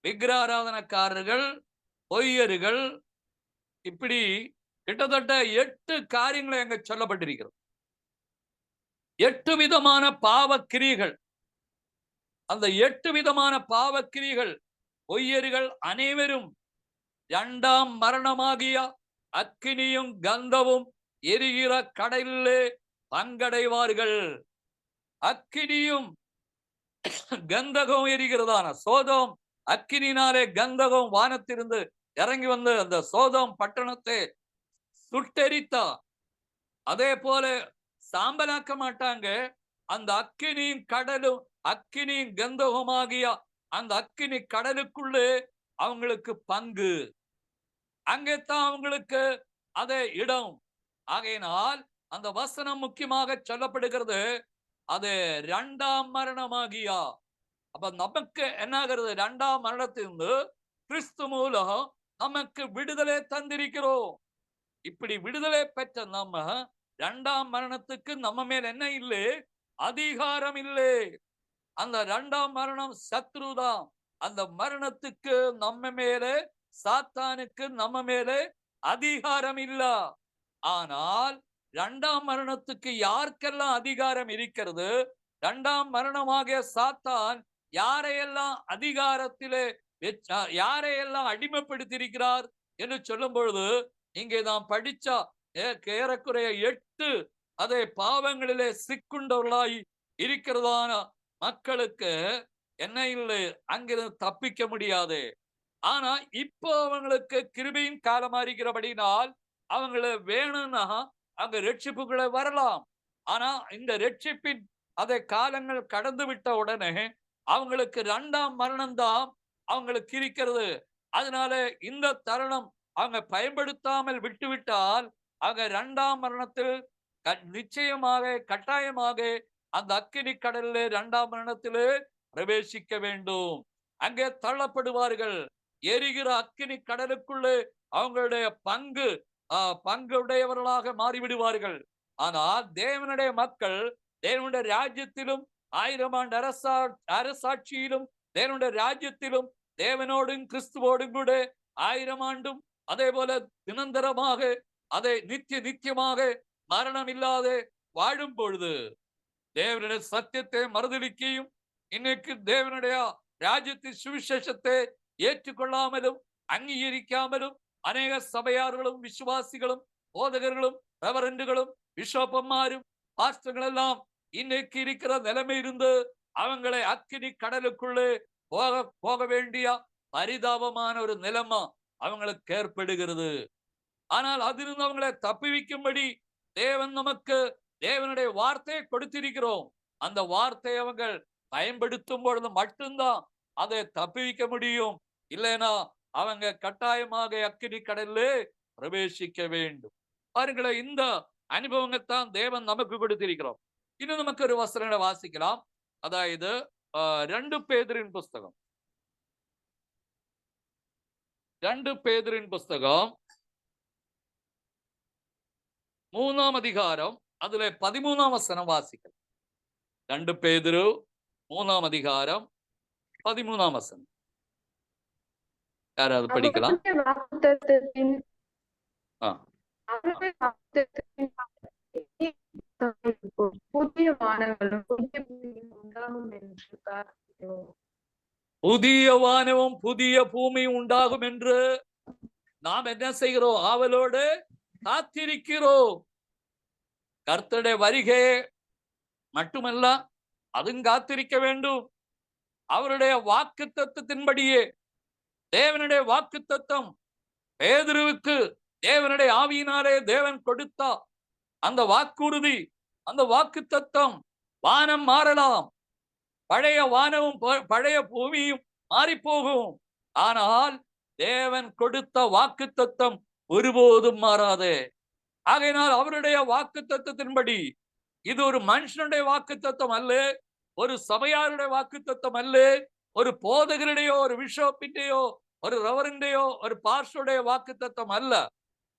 விக்கிராராதனக்காரர்கள், பொய்யர்கள், இப்படி கிட்டத்தட்ட 8 காரியங்களை அங்க சொல்லப்பட்டிருக்கிறது. 8 விதமான பாவக்கிரிகள். அந்த 8 விதமான பாவக்கிரிகள் பொய்யர்கள் அனைவரும் 2ஆம் மரணமாகிய அக்கினியும் கந்தமும் எரிகிற கடலிலே பங்கடைவார்கள். அக்கினியும் கந்தகம் எரிகிறதான சோதோம் அக்கினினாலே கந்தகம் வானத்திலிருந்து இறங்கி வந்து அந்த சோதோம் பட்டணத்தை சுட்டெரித்தா. அதே போல சாம்பலாக்க மாட்டாங்க. அந்த அக்கினியும் கடலும் அக்கினியும் கந்தகமாகிய அந்த அக்கினி கடலுக்குள்ளே அவங்களுக்கு பங்கு, அங்கேத்தான் அவங்களுக்கு அதே இடம். ஆகையினால் அந்த வசனம் முக்கியமாக சொல்லப்படுகிறது, அது 2ஆம் மரணமாகியா. அப்ப நமக்கு என்ன ஆகிறது? 2ஆம் மரணத்திலிருந்து கிறிஸ்து மூலம் நமக்கு விடுதலை தந்திருக்கிறோம். இப்படி விடுதலை பெற்ற நம்ம 2ஆம் மரணத்துக்கு நம்ம மேல் என்ன இல்லை? அதிகாரம் இல்லை. அந்த 2ஆம் மரணம் சத்ருதான். அந்த மரணத்துக்கு நம்ம மேலே, சாத்தானுக்கு நம்ம மேலே அதிகாரம் இல்ல. ஆனால் 2ஆம் மரணத்துக்கு யாருக்கெல்லாம் அதிகாரம் இருக்கிறது? 2ஆம் மரணமாகிய சாத்தான் யாரையெல்லாம் அதிகாரத்திலே யாரையெல்லாம் அடிமைப்படுத்தியிருக்கிறார் என்று சொல்லும் பொழுது, இங்கே நாம் படிச்சா ஏறக்குறைய 8 அதை பாவங்களிலே சிக்குண்டவர்களாய் இருக்கிறதான மக்களுக்கு என்ன இல்லை, அங்கிருந்து தப்பிக்க முடியாது. ஆனா இப்போ அவங்களுக்கு கிருபையின் காலமா இருக்கிறபடினால் அவங்களை வேணும்னா அங்க ரட்சிப்புகளை வரலாம். ஆனா இந்த ரட்சிப்பின் அதை காலங்கள் கடந்து விட்ட உடனே அவங்களுக்கு 2ஆம் மரணம் தான் அவங்களுக்கு இருக்கிறது. அதனால இந்த தருணம் அவங்க பயன்படுத்தாமல் விட்டுவிட்டால் அவங்க 2ஆம் மரணத்தில் நிச்சயமாக கட்டாயமாக அந்த அக்கினி கடலிலே 2ஆம் மரணத்திலே பிரவேசிக்க வேண்டும். அங்கே தள்ளப்படுவார்கள். எரிகிற அக்கினி கடலுக்குள்ளே அவங்களுடைய பங்குடையவர்களாக மாறிவிடுவார்கள். ஆனால் தேவனுடைய மக்கள் தேவனுடைய ராஜ்யத்திலும் 1000 ஆண்டு அரசாட்சியிலும் தேவனுடைய ராஜ்யத்திலும் தேவனோடும் கிறிஸ்துவோடும் கூட 1000 ஆண்டும் அதே போல நிரந்தரமாக அதை நித்தியமாக மரணம் இல்லாத வாழும் பொழுது தேவனுடைய சத்தியத்தை மறுதலிக்கையும் இன்னைக்கு தேவனுடைய ராஜ்யத்தின் சுவிசேஷத்தை ஏற்றுக்கொள்ளாமலும் அங்கீகரிக்காமலும் அநேக சபையார்களும் விசுவாசிகளும் போதகர்களும் ரெவரண்டுகளும் பிஷப்பமாரும் பாஸ்டர்கள் எல்லாம் இன்னைக்கு இருக்கிற நிலைமை இருந்து அவங்களை அக்கினி கடலுக்குள்ளே போக வேண்டிய பரிதாபமான ஒரு நிலைமை அவங்களுக்கு ஏற்படுகிறது. ஆனால் அதிலிருந்து அவங்களை தப்புவிக்கும்படி தேவன் நமக்கு தேவனுடைய வார்த்தையை கொடுத்திருக்கிறோம். அந்த வார்த்தையை அவங்க பயன்படுத்தும் பொழுது மட்டும்தான் அதை தப்புவிக்க முடியும். இல்லைன்னா அவங்க கட்டாயமாக அக்கினி கடலிலே பிரவேசிக்க வேண்டும். பாருங்களேன், இந்த அனுபவங்கள்தான் தேவன் நமக்கு கொடுத்திருக்கிறோம். இன்னும் நமக்கு ஒரு வசனங்களை வாசிக்கலாம். அதாவது 2 பேதுருவின் புஸ்தகம் 2 பேதுருவின் புஸ்தகம் 3ஆம் அதிகாரம் அதுல 13ஆம் வசனம் வாசிக்கலாம். 2 பேதுரு 3ஆம் அதிகாரம் 13ஆம் வசனம். யாராவது படிக்கலாம்? புதிய வானங்களும் உண்டாகும் என்று புதிய வானமும் புதிய பூமியும் உண்டாகும் என்று நாம் என்ன செய்கிறோம்? ஆவலோடு காத்திருக்கிறோம். கர்த்தருடைய வருகை மட்டுமல்ல, அதுவும் காத்திருக்க வேண்டும். அவருடைய வாக்குத்தத்தத்தின்படியே தேவனுடைய வாக்குத்தத்தம் பேதுருவுக்கு தேவனுடைய ஆவியினாலே தேவன் கொடுத்தா அந்த வாக்குறுதி, அந்த வாக்குத்தத்தம், வானம் மாறலாம், பழைய வானமும் பழைய பூமியும் மாறி போகும். ஆனால் தேவன் கொடுத்த வாக்குத்தத்தம் ஒருபோதும் மாறாதே. ஆகையினால் அவருடைய வாக்குத்தத்தத்தின்படி, இது ஒரு மனுஷனுடைய வாக்குத்தத்தம் அல்ல, ஒரு சபையாருடைய வாக்குத்தத்தம் அல்ல, ஒரு போதகருடையோ ஒரு பிஷப்பின்டையோ ஒரு ரெவரண்டையோ ஒரு பாஸ்டருடைய வாக்குத்தத்தம் அல்ல.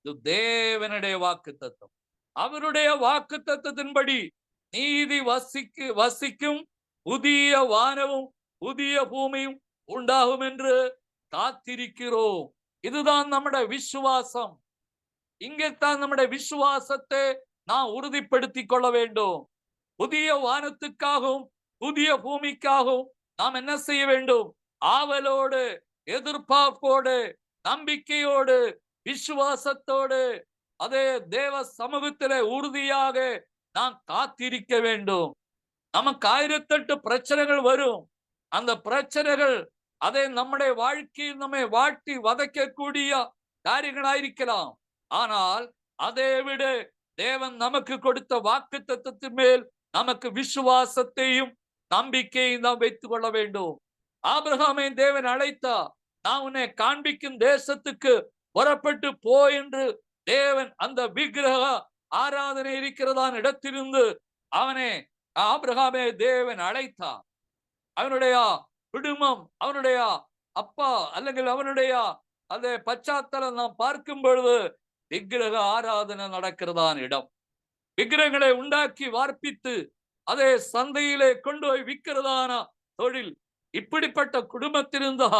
இது தேவனுடைய வாக்குத்தத்தம். அவருடைய வாக்குத்தத்தத்தின்படி நீதி வசிக்கும் புதிய வானமும் புதிய பூமியும் உண்டாகும் என்று காத்திருக்கிறோம். இதுதான் நம்முடைய விசுவாசம். இங்கேத்தான் நம்முடைய விசுவாசத்தை நாம் உறுதிப்படுத்திக் கொள்ள வேண்டும். புதிய வானத்துக்காகவும் புதிய பூமிக்காகவும் நாம் என்ன செய்ய வேண்டும்? ஆவலோடு, எதிர்பார்ப்போடு, நம்பிக்கையோடு, விசுவாசத்தோடு, அதே தேவ சமூகத்திலே உறுதியாக நாம் காத்திருக்க வேண்டும். நமக்கு 1008 பிரச்சனைகள் வரும். அந்த பிரச்சனைகள் அதை நம்முடைய வாழ்க்கையில் நம்மை வாட்டி வதைக்கக்கூடிய காரியங்களாயிருக்கலாம். ஆனால் அதை விட தேவன் நமக்கு கொடுத்த வாக்குத்தத்தத்தின் மேல் நமக்கு விசுவாசத்தையும் நம்பிக்கையும் நாம் வைத்துக் கொள்ள வேண்டும். ஆபிரகாமை தேவன் அழைத்தா, நான் உன்னை காண்பிக்கும் தேசத்துக்கு புறப்பட்டு போ என்று தேவன் அந்த விக்கிரக ஆராதனை இருக்கிறதான இடத்திலிருந்து அவனை ஆபிரகாமை தேவன் அழைத்தார். அவனுடைய குடும்பம், அவனுடைய அப்பா அல்லது அவனுடைய அந்த பச்சாத்தலம் நாம் பார்க்கும் பொழுது விக்கிரக ஆராதனை நடக்கிறதான இடம். விக்கிரகங்களை உண்டாக்கி வார்ப்பித்து அதை சந்தையிலே கொண்டு போய் விற்கிறதான தொழில். இப்படிப்பட்ட குடும்பத்திலிருந்தா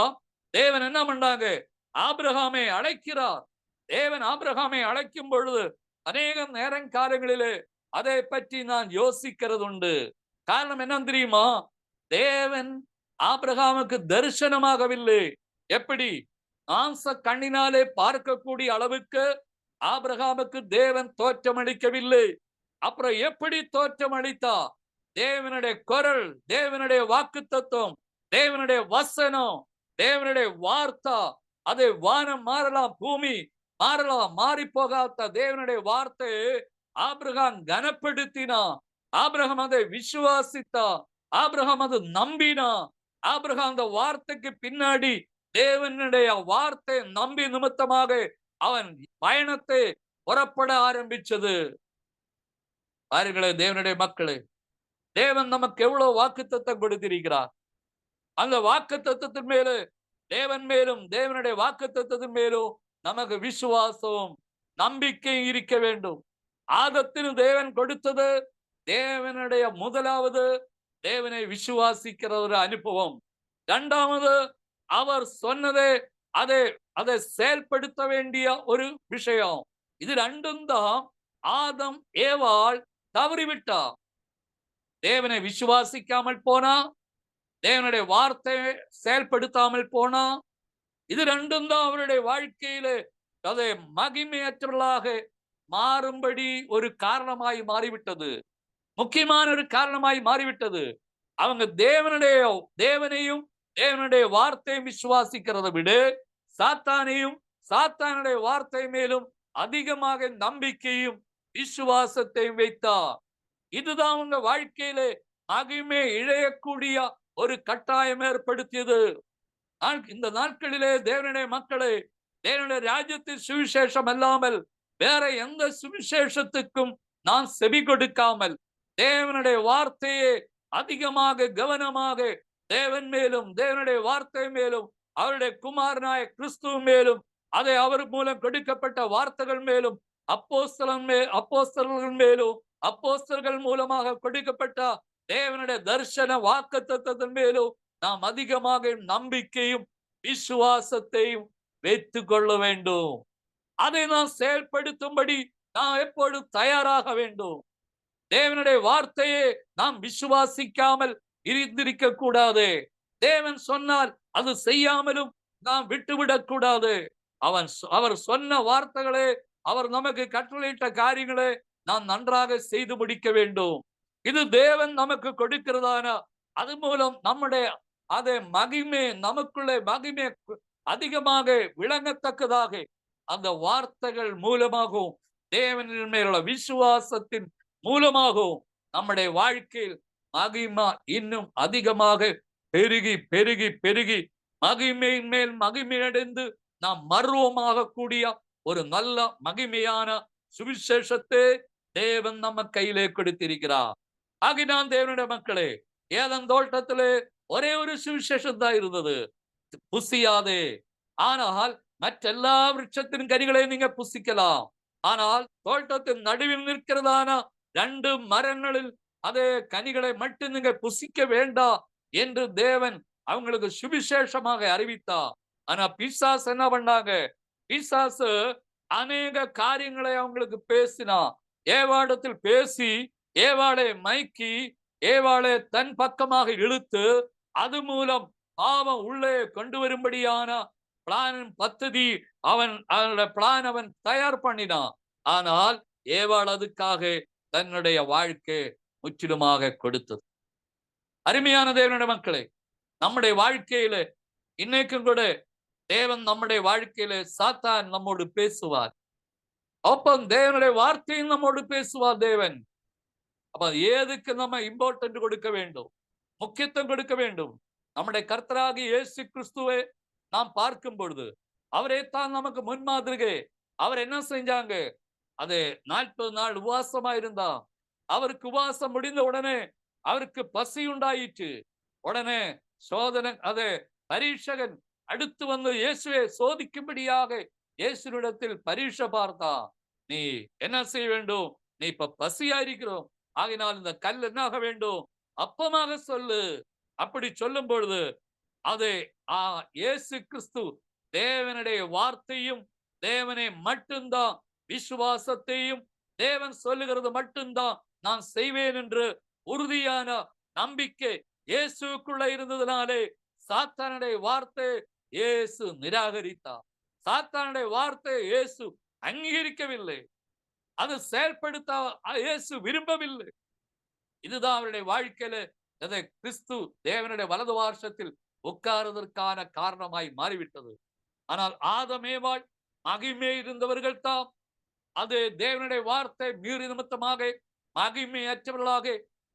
தேவன் என்ன பண்ணாங்க? ஆபிரகாமை அழைக்கிறார். தேவன் ஆபிரகாமை அழைக்கும் பொழுது அநேக நேரங்காலங்களிலே அதை பற்றி நான் யோசிக்கிறது உண்டு. காரணம் என்ன தெரியுமா? தேவன் ஆபிரகாமுக்கு தரிசனமாகவில்லை. எப்படி? மாம்ச கண்ணினாலே பார்க்கக்கூடிய அளவுக்கு ஆபிரகாமுக்கு தேவன் தோற்றமளிக்கவில்லை. அப்புறம் எப்படி தோற்றமளித்தா? தேவனுடைய குரல், தேவனுடைய வாக்குத்தத்தம், தேவனுடைய வசனம், தேவனுடைய வார்த்தை. அதை வானம் மாறலாம், பூமி மாறலாம், மாறி போகாத தேவனுடைய வார்த்தை ஆபிரகாம் கனப்படுத்தினா, ஆபிரகாம் அதை விசுவாசித்தா, ஆபிரகாம் அதை நம்பினா, ஆபிரகாம் அந்த வார்த்தைக்கு பின்னாடி தேவனுடைய வார்த்தை நம்பி நிமித்தமாக அவன் பயணத்தை புறப்பட ஆரம்பிச்சது. பாருங்களேன் தேவனுடைய மக்களே, தேவன் நமக்கு எவ்வளவு வாக்குத்தத்தம் கொடுத்திருக்கிறார். அந்த வாக்குத்தத்தத்தின் மேலே தேவன் மேலும் தேவனுடைய வாக்குத்தத்தத்தின் மேலும் நமக்கு விசுவாசம் நம்பிக்கை இருக்க வேண்டும். ஆதத்தின் தேவன் கொடுத்தது தேவனுடைய முதலாவது தேவனை விசுவாசிக்கிற ஒரு அனுபவம். இரண்டாவது அவர் சொன்னதை அதை அதை செயல்படுத்த வேண்டிய ஒரு விஷயம். இது ரெண்டும் தான் ஆதம் ஏவாள் தவறிவிட்டார். தேவனை விசுவாசிக்காமல் போனா, தேவனுடைய வார்த்தையை செயல்படுத்தாமல் போனா, இது ரெண்டும் தான் அவருடைய வாழ்க்கையில அதை மகிமையற்றவர்களாக மாறும்படி ஒரு காரணமாய் மாறிவிட்டது. முக்கியமான ஒரு காரணமாய் மாறிவிட்டது. அவங்க தேவனையும் தேவனுடைய வார்த்தையும் விசுவாசிக்கிறதை விட சாத்தானையும் சாத்தானுடைய வார்த்தை மேலும் அதிகமாக நம்பிக்கையும் விசுவாசத்தையும் வைத்தார். இதுதான் உங்க வாழ்க்கையில மகிமை இழையக்கூடிய ஒரு கட்டாயம் ஏற்படுத்தியது. இந்த நாட்களிலே தேவனுடைய மக்களே, தேவனுடைய ராஜ்யத்தின் சுவிசேஷம் அல்லாமல் வேற எந்த சுவிசேஷத்துக்கும் நான் செவி கொடுக்காமல் தேவனுடைய வார்த்தையை அதிகமாக கவனமாக தேவன் மேலும் தேவனுடைய வார்த்தை மேலும் அவருடைய குமாரனாய கிறிஸ்துவ மேலும் அதை அவர் மூலம் கொடுக்கப்பட்ட வார்த்தைகள் மேலும் அப்போஸ்தலர்கள் மேலும் அப்போஸ்தலர்கள் மூலமாக கொடுக்கப்பட்ட தேவனுடைய தரிசன வாக்குத்தத்தத்தின் மேலும் நாம் அதிகமாக நம்பிக்கையும் விசுவாசத்தையும் வைத்துக் கொள்ள வேண்டும். அதை நாம் செயல்படுத்தும்படி நாம் எப்பொழுதும் தயாராக வேண்டும். தேவனுடைய வார்த்தையை நாம் விசுவாசிக்காமல் இருந்திருக்க கூடாது. தேவன் சொன்னால் அது செய்யாமலும் நாம் விட்டுவிடக் கூடாது. அவர் சொன்ன வார்த்தைகளே, அவர் நமக்கு கட்டளையிட்ட காரியங்களே நாம் நன்றாக செய்து முடிக்க வேண்டும். இது தேவன் நமக்கு கொடுக்கிறதான அது மூலம் நம்முடைய அதை மகிமை நமக்குள்ளே மகிமை அதிகமாக விளங்கத்தக்கதாக அந்த வார்த்தைகள் மூலமாகவும் தேவனின் மேலுள்ள விசுவாசத்தின் மூலமாகவும் நம்முடைய வாழ்க்கையில் மகிமை இன்னும் அதிகமாக பெருகி பெருகி பெருகி மகிமையின் மேல் மகிமையடைந்து நாம் மர்வமாக கூடிய ஒரு நல்ல மகிமையான சுவிசேஷத்தை தேவன் நம்ம கையிலே கொடுத்திருக்கிறார். ஆகினான் தேவனுடைய மக்களே, ஏதன் தோட்டத்திலே ஒரே ஒரு சுவிசேஷம் தான் இருந்தது, புசியாதே. ஆனால் மற்றெல்லா விருட்சத்தின் கனிகளை நீங்க புசிக்கலாம். ஆனால் தோட்டத்தின் நடுவில் நிற்கிறதான 2 மரங்களில் அதே கனிகளை மட்டும் நீங்க புசிக்க வேண்டாம் என்று தேவன் அவங்களுக்கு சுவிசேஷமாக அறிவித்தார். ஆனா பிசாசு என்ன பண்ணாங்க? பிசாசு அநேக காரியங்களை அவங்களுக்கு பேசினா. ஏவாளத்தில் பேசி ஏவாளை மயக்கி ஏவாளை தன் பக்கமாக இழுத்து அது மூலம் பாவம் உள்ளே கொண்டு வரும்படியான பிளான் பദ്ധதி அவன் தயார் பண்ணினான். ஆனால் ஏவாள் அதுக்காக தன்னுடைய வாழ்க்கை முற்றிலுமாக கொடுத்தது. அருமையான தேவனுடைய மக்களே, நம்முடைய வாழ்க்கையில இன்னைக்கும் கூட தேவன் நம்முடைய வாழ்க்கையில சாத்தான் நம்மோடு பேசுவார். ஒப்பம் தேவனுடைய வார்த்தையும் நம்மோடு பேசுவார் தேவன். அப்ப எதுக்கு நம்ம இம்பார்ட்டன்ட் கொடுக்க வேண்டும், முக்கியத்துவம் கொடுக்க வேண்டும்? நம்முடைய கர்த்தராகிய இயேசு கிறிஸ்துவை நாம் பார்க்கும் பொழுது அவரே தான் நமக்கு முன்மாதிரிகை. அவர் என்ன செஞ்சாங்க? அது 40 நாள் உபவாசமா இருந்தா. அவருக்கு உபவாசம் முடிந்த உடனே அவருக்கு பசி உண்டாயிற்று. உடனே சோதனை அது பரீட்சகன் அடுத்து வந்து இயேசுவை சோதிக்கும்படியாக இயேசுவிடத்தில் பரீட்சை பார்த்தா. நீ என்ன செய்ய வேண்டும்? நீ இப்ப பசியா இருக்கிறோம், ஆகினால் இந்த கல் என்ன ஆக வேண்டும்? அப்பமாக சொல்லு. அப்படி சொல்லும் பொழுது அது இயேசு கிறிஸ்து தேவனுடைய வார்த்தையும் தேவனை மட்டும்தான் விசுவாசத்தையும் தேவன் சொல்லுகிறது மட்டும்தான் நான் செய்வேன் என்று உறுதியான நம்பிக்கை இயேசுக்குள்ள இருந்ததுனாலே சாத்தானுடைய வார்த்தை இயேசு நிராகரித்தார். சாத்தானுடைய வார்த்தை இயேசு அங்கீகரிக்கவில்லை. அது செயல்படுத்த இயேசு விரும்பவில்லை. இதுதான் அவருடைய வாழ்க்கையில கிறிஸ்து தேவனுடைய வலது வார்ஷத்தில் உட்காருவதற்கான காரணமாய் மாறிவிட்டது. ஆனால் ஆதமேவாள் மகிமை இருந்தவர்கள் தான் அது தேவனுடைய வார்த்தை மீறி நிமித்தமாக மகிமையற்றவர்களாக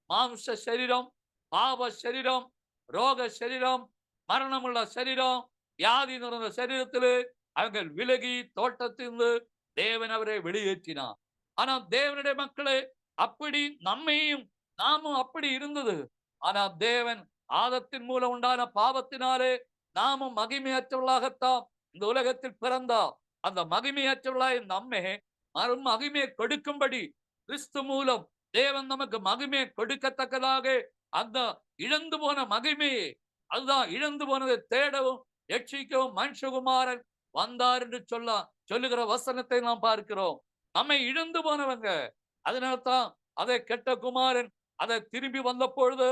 மாம்ச சரீரம், பாவ சரீரம், ரோக சரீரம், மரணமுள்ள சரீரம், வியாதி நிறைந்த சரீரத்திலே அவர்கள் விலகி தோட்டத்திலிருந்து தேவன் அவரை வெளியேற்றினார். ஆனா தேவனுடைய மக்களே, அப்படி நம்மையும் நாமும் அப்படி இருந்தது. ஆனா தேவன் ஆதத்தின் மூலம் உண்டான பாவத்தினாலே நாமும் மகிமையற்றவர்களாகத்தான் இந்த உலகத்தில் பிறந்தார். அந்த மகிமையற்றவர்களாய் நம்மை மகிமையை கொடுக்கும்படி கிறிஸ்து மூலம் தேவன் நமக்கு மகிமையை கொடுக்கத்தக்கதாக அந்த இழந்து போன மகிமையை, அதுதான் இழந்து போனதை தேடவும் ரட்சிக்கவும் மனுஷகுமாரன் வந்தார் என்று சொல்லுகிற வசனத்தை நாம் பார்க்கிறோம். நம்மை இழந்து போனவங்க, அதனால்தான் அதை கெட்ட குமாரன் அதை திரும்பி வந்த பொழுது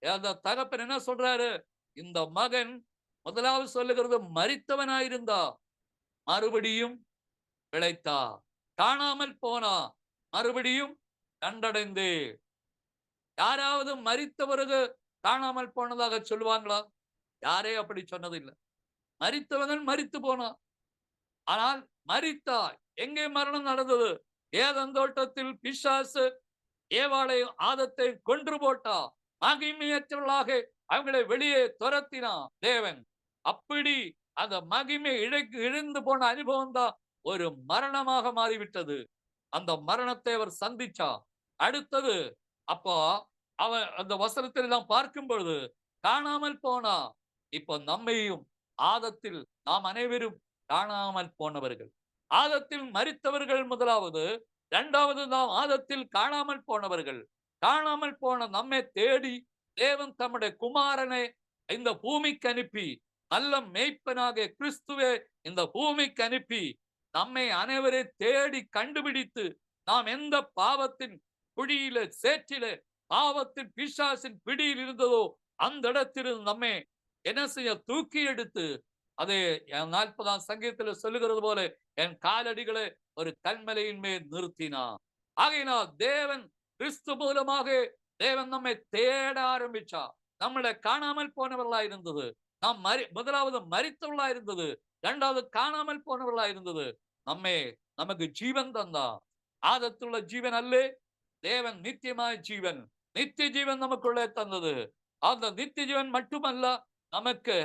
அந்த தகப்பன் என்ன சொல்றாரு, இந்த மகன் முதலாவது சொல்லுகிறது மரித்தவனாயிருந்தா மறுபடியும் பிழைத்தா, காணாமல் போனா மறுபடியும் கண்டடைந்து. யாராவது மரித்த பிறகு காணாமல் போனதாக சொல்லுவாங்களா? யாரே அப்படி சொன்னதில்லை. மரித்தவன் மரித்து போனா. ஆனால் மரித்தா, எங்கே மரணம் நடந்தது? ஏதேன் தோட்டத்தில் பிசாசு ஏவாளை ஆதத்தை கொன்று போட்டா, மகிமையற்றவர்களாக அவங்களை வெளியே துரத்தினா தேவன். அப்படி அந்த மகிமை இழந்து போன அனுபவம் தான் ஒரு மரணமாக மாறிவிட்டது. அந்த மரணத்தை அவர் சந்திச்சா. அடுத்தது அப்போ அவன் அந்த வசனத்தில் நாம் பார்க்கும் பொழுது காணாமல் போனா. இப்போ நம்மையும் ஆதத்தில் நாம் அனைவரும் காணாமல் போனவர்கள். ஆதத்தில் மரித்தவர்கள் முதலாவது, இரண்டாவது நாம் ஆதத்தில் காணாமல் போனவர்கள். காணாமல் போன நம்மை தேடி தேவன் தம்முடைய குமாரனை இந்த பூமிக்கு அனுப்பி, நல்ல மேய்ப்பனாக கிறிஸ்துவே இந்த பூமிக்கு அனுப்பி நம்மை அனைவரை தேடி கண்டுபிடித்து, நாம் எந்த பாவத்தின் குழியில சேற்றில பாவத்தின் பிசாசின் பிடியில் இருந்ததோ அந்த இடத்திலிருந்து நம்மை என்ன செய்ய தூக்கி எடுத்து, அதை 40ஆம் சங்கீதத்தில் சொல்லுகிறது போல என் காலடிகளை ஒரு கல்மலையின் மேல் நிறுத்தினான். ஆகையினால் தேவன் கிறிஸ்து மூலமாக தேவன் நம்மை தேட ஆரம்பிச்சா. நம்மளை காணாமல் போனவர்களா இருந்தது, நாம் முதலாவது மரித்தவர்களா இருந்தது, இரண்டாவது காணாமல் போனவர்களா இருந்தது. நமக்கு ஜீவன் தந்தா. ஆதத்துள்ள ஜீவன் அல்ல, தேவன் நித்தியமாய் ஜீவன், நித்திய ஜீவன் நமக்குள்ளே தந்தது. அந்த நித்திய ஜீவன் மட்டுமல்ல, நமக்கு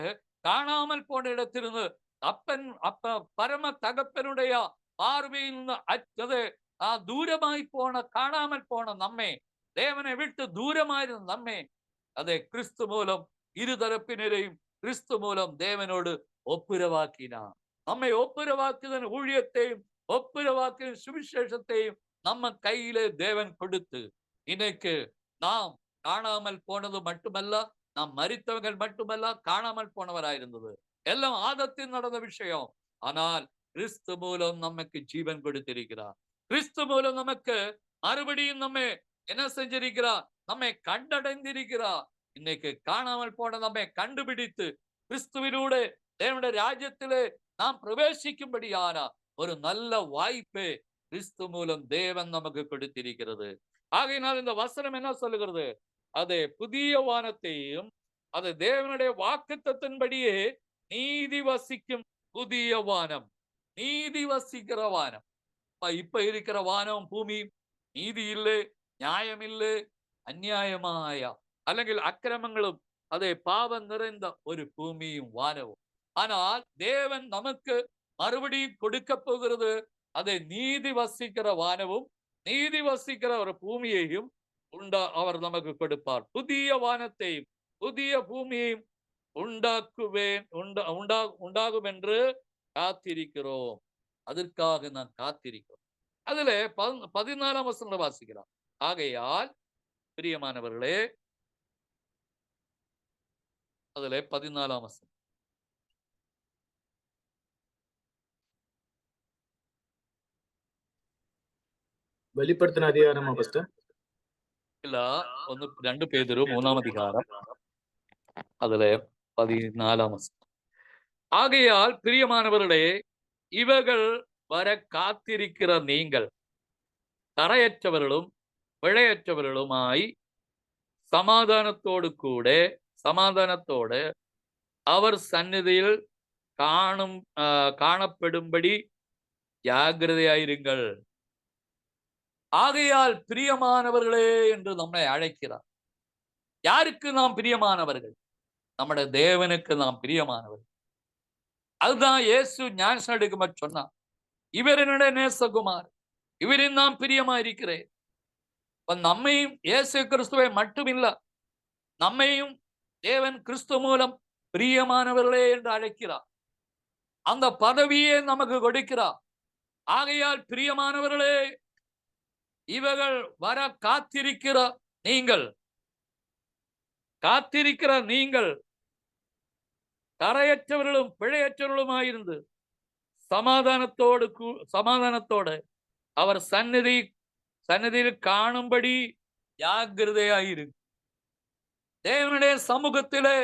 காணாமல் போன இடத்திலிருந்து பரம தகப்பனுடைய பார்வையில் தூரமாய் போன காணாமல் போன நம்மை, தேவனை விட்டு தூரமாயிருந்த நம்மை, அதை கிறிஸ்து மூலம் இருதரப்பினரையும் கிறிஸ்து மூலம் தேவனோடு ஒப்புரவாக்கினான். நம்மை ஒப்புரவாக்குதன் ஊழியத்தையும் ஒப்புரவாக்கின சுவிசேஷத்தையும் நம்ம கையிலே தேவன் கொடுத்து, இன்னைக்கு நாம் காணாமல் போனது மட்டுமல்ல, நாம் மரித்தவர்கள் மட்டுமல்ல, காணாமல் போனவராயிருந்தது எல்லாம் ஆதத்தில் நடந்த விஷயம். ஆனால் கிறிஸ்து மூலம் நமக்கு ஜீவன் கொடுத்திருக்கிறார். கிறிஸ்து மூலம் நமக்கு மறுபடியும் நம்மை என்ன செஞ்சிருக்கிறார்? நம்மை கண்டடைந்திருக்கிறார். இன்னைக்கு காணாமல் போன நம்மை கண்டுபிடித்து கிறிஸ்துவினூടെ தேவனுடைய ராஜ்யத்திலே நாம் பிரவேசிக்கும்படியான ஒரு நல்ல வாய்ப்பை கிறிஸ்து மூலம் தேவன் நமக்கு கொடுத்திருக்கிறது. ஆகையினால் இந்த வசனம் என்ன சொல்லுகிறது? அது புதிய வானத்தையும் அது தேவனுடைய வாக்குத்தத்தின்படியே நீதி வசிக்கும் புதிய வானம், நீதி வசிக்கிற வானம். இப்ப இருக்கிற வானம் பூமி நீதி இல்லை, நியாயம் இல்லை, அந்நியாயமாயா അല്ലെങ്കിൽ அக்கிரமங்களும் அதை பாவம் நிறைந்த ஒரு பூமியும் வானவும். ஆனால் தேவன் நமக்கு மறுபடியும் கொடுக்க போகிறது அதை நீதி வசிக்கிற வானவும் நீதி வசிக்கிற ஒரு பூமியையும் அவர் நமக்கு கொடுப்பார். புதிய வானத்தையும் புதிய பூமியையும் உண்டாகும் என்று காத்திருக்கிறோம். அதற்காக நான் காத்திருக்கிறோம். அதுல 14ஆம் வசனம் வாசிக்கிறோம். ஆகையால் பிரியமானவர்களே, அதுல 14ஆம் வசனம், வெளிப்படுத்தின அதிகாரமா பாஸ்டர்? இல்ல, 2 பேதுரு 3ஆம் அதிகாரம் அதுல 14ஆம் வசனம். ஆகையால் பிரியமானவர்களே, இவர்கள் வர காத்திருக்கிற நீங்கள் தரையற்றவர்களும் பிழையற்றவர்களுமாய் சமாதானத்தோடு அவர் சந்நிதியில் காணப்படும்படி ஜாக்கிரதையாயிருங்கள். ஆகையால் பிரியமானவர்களே என்று நம்மை அழைக்கிறார். யாருக்கு நாம் பிரியமானவர்கள்? நம்முடைய தேவனுக்கு நாம் பிரியமானவர்கள். அதுதான் இயேசு ஞானஸ்நானம் எடுக்கும்போது சொன்னார், இவர் என்னுடைய நேசகுமார், இவரின் நான் பிரியமா இருக்கிறேன். நம்மையும் இயேசு கிறிஸ்துவை மட்டுமில்ல, நம்மையும் தேவன் கிறிஸ்து மூலம் பிரியமானவர்களே என்று அழைக்கிறார். அந்த பதவியே நமக்கு கொடுக்கிறார். ஆகையால் பிரியமானவர்களே, இவர்கள் வர காத்திருக்கிற நீங்கள் கரையற்றவர்களும் பிழையற்றவர்களுமாயிருந்து சமாதானத்தோடு அவர் சந்நிதியில் காணும்படி ஜாக்கிரதையாயிரு. தேவனுடைய சமூகத்திலே,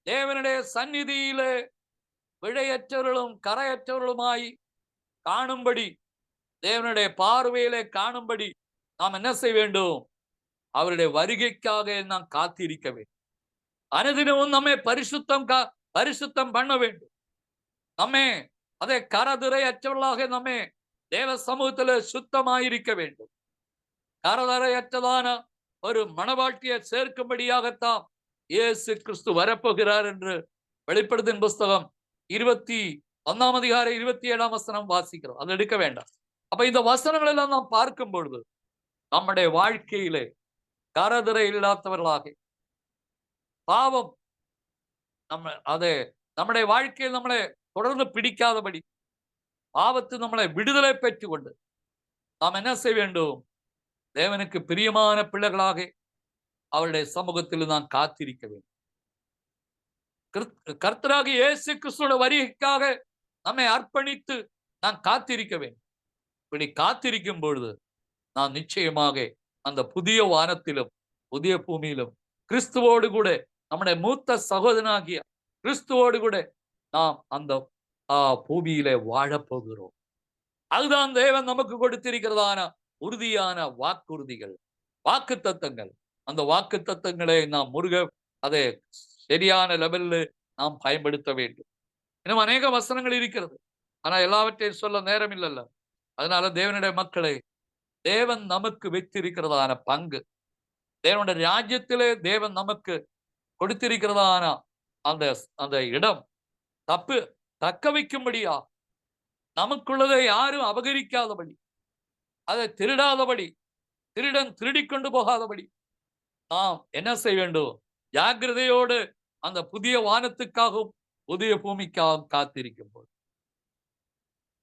தேவனுடைய சந்நிதியிலே பிழையற்றவர்களும் கரையற்றவர்களுமாய் காணும்படி, தேவனுடைய பார்வையிலே காணும்படி நாம் என்ன செய்ய வேண்டும்? அவருடைய வருகைக்காக நாம் காத்திருக்க வேண்டும். அனுதினமும் நம்மை பரிசுத்தம் பண்ண வேண்டும். நம்மை அதை கரதிரையற்றவர்களாக நம்மை தேவ சமூகத்தில் சுத்தமாயிருக்க வேண்டும். கரதிரையற்றதான ஒரு மனவாழ்க்கையை சேர்க்கும்படியாகத்தான் இயேசு கிறிஸ்து வரப்போகிறார் என்று வெளிப்படுத்தின் புஸ்தகம் 21 அதிகாரம் 27 வசனம் வாசிக்கிறோம். அது எடுக்க வேண்டாம். அப்ப இந்த வசனங்கள் எல்லாம் நாம் பார்க்கும் பொழுது நம்முடைய வாழ்க்கையிலே கரதிரை இல்லாதவர்களாக, பாவம் நம்முடைய வாழ்க்கையில் நம்மளை தொடர்ந்து பிடிக்காதபடி, பாவத்து நம்மளை விடுதலை பெற்றுக் கொண்டு நாம் என்ன செய்ய வேண்டும்? தேவனுக்கு பிரியமான பிள்ளைகளாக அவருடைய சமூகத்தில் நான் காத்திருக்க வேண்டும். கர்த்தராக இயேசு கிறிஸ்துவோட வருகைக்காக நம்மை அர்ப்பணித்து நான் காத்திருக்க வேண்டும். இப்படி காத்திருக்கும் பொழுது நான் நிச்சயமாக அந்த புதிய வானத்திலும் புதிய பூமியிலும் கிறிஸ்துவோடு கூட, நம்முடைய மூத்த சகோதரனாகிய கிறிஸ்துவோடு கூட நாம் அந்த பூமியிலே வாழப்போகிறோம். அதுதான் தேவன் நமக்கு கொடுத்திருக்கிறதான உறுதியான வாக்குறுதிகள், வாக்கு தத்தங்கள். அந்த வாக்கு தத்தங்களை நாம் அதை சரியான லெவல்ல நாம் பயன்படுத்த வேண்டும். இன்னும் அநேக வசனங்கள் இருக்கிறது, ஆனா எல்லாவற்றையும் சொல்ல நேரம் இல்லைல்ல. அதனால தேவனுடைய மக்களை, தேவன் நமக்கு வைத்திருக்கிறதான பங்கு, தேவனுடைய ராஜ்யத்திலே தேவன் நமக்கு கொடுத்திருக்கிறதான அந்த இடம் தக்க வைக்கும்படியா, நமக்குள்ளதை யாரும் அபகரிக்காதபடி, அதை திருடாதபடி, திருடன் திருடிக்கொண்டு போகாதபடி நாம் என்ன செய்ய வேண்டும்? ஜாக்கிரதையோடு அந்த புதிய வானத்துக்காகவும் புதிய பூமிக்காகவும் காத்திருக்கும் போது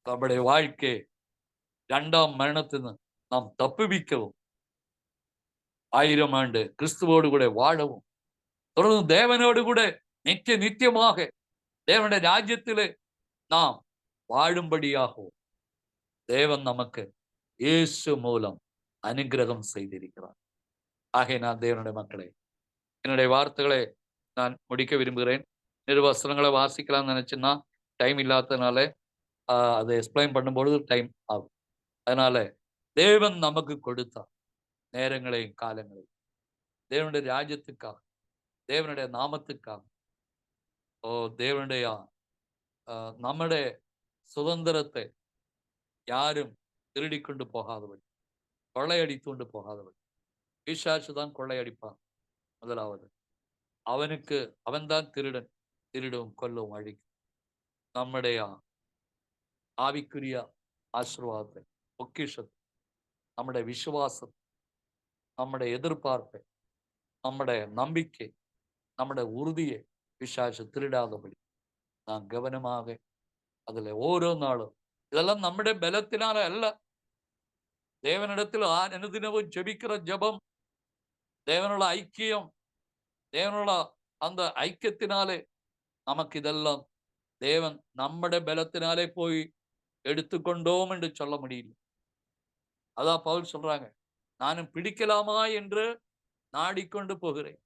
நம்முடைய வாழ்க்கை 2ஆம் மரணத்திலிருந்து நாம் தப்புவிக்கவும், 1000 ஆண்டு கிறிஸ்துவோடு கூட வாழவும், தொடர்ந்து தேவனோடு கூட நித்தியமாக தேவனுடைய ராஜ்யத்திலே நாம் வாழும்படியாகவும் தேவன் நமக்கு இயேசு மூலம் அனுகிரகம் செய்திருக்கிறார். நான் தேவனுடைய மக்களை, என்னுடைய வார்த்தைகளை நான் முடிக்க விரும்புகிறேன். நிர்வசனங்களை வாசிக்கலாம்னு நினைச்சுன்னா டைம் இல்லாததுனால அதை எக்ஸ்பிளைன் பண்ணும்பொழுது டைம் ஆகும். அதனால தேவன் நமக்கு கொடுத்தார் நேரங்களையும் காலங்களையும் தேவனுடைய ராஜ்யத்துக்காக, தேவனுடைய நாமத்துக்காக, தேவனுடைய நம்முடைய சுதந்திரத்தை யாரும் திருடிக்கொண்டு போகாதபடி, கொள்ளையடித்து கொண்டு போகாதபடி. பிசாசு தான் கொள்ளையடிப்பான். முதலாவது அவன்தான் திருடும் கொல்லவும் அழிக்கும். நம்முடைய ஆவிக்குரிய ஆசீர்வாதத்தை, பொக்கிஷத்தை, நம்முடைய விசுவாசத்தை, நம்முடைய எதிர்பார்ப்பை, நம்முடைய நம்பிக்கை, நம்முடைய உறுதியை பிசாசு திருடாதபடி நான் கவனமாக அதுல ஓரோ நாளும், இதெல்லாம் நம்முடைய பலத்தினால அல்ல, தேவனிடத்தில் அனுதினமும் ஜெபிக்கிற ஜெபம், தேவனோட ஐக்கியம், தேவனோட அந்த ஐக்கியத்தினாலே நமக்கு இதெல்லாம் தேவன் நம்முடைய பலத்தினாலே போய் எடுத்துக்கொண்டோம் என்று சொல்ல முடியல. அதான் பவுல் சொல்றாங்க, நானும் பிடிக்கலாமா என்று நாடிக்கொண்டு போகிறேன்.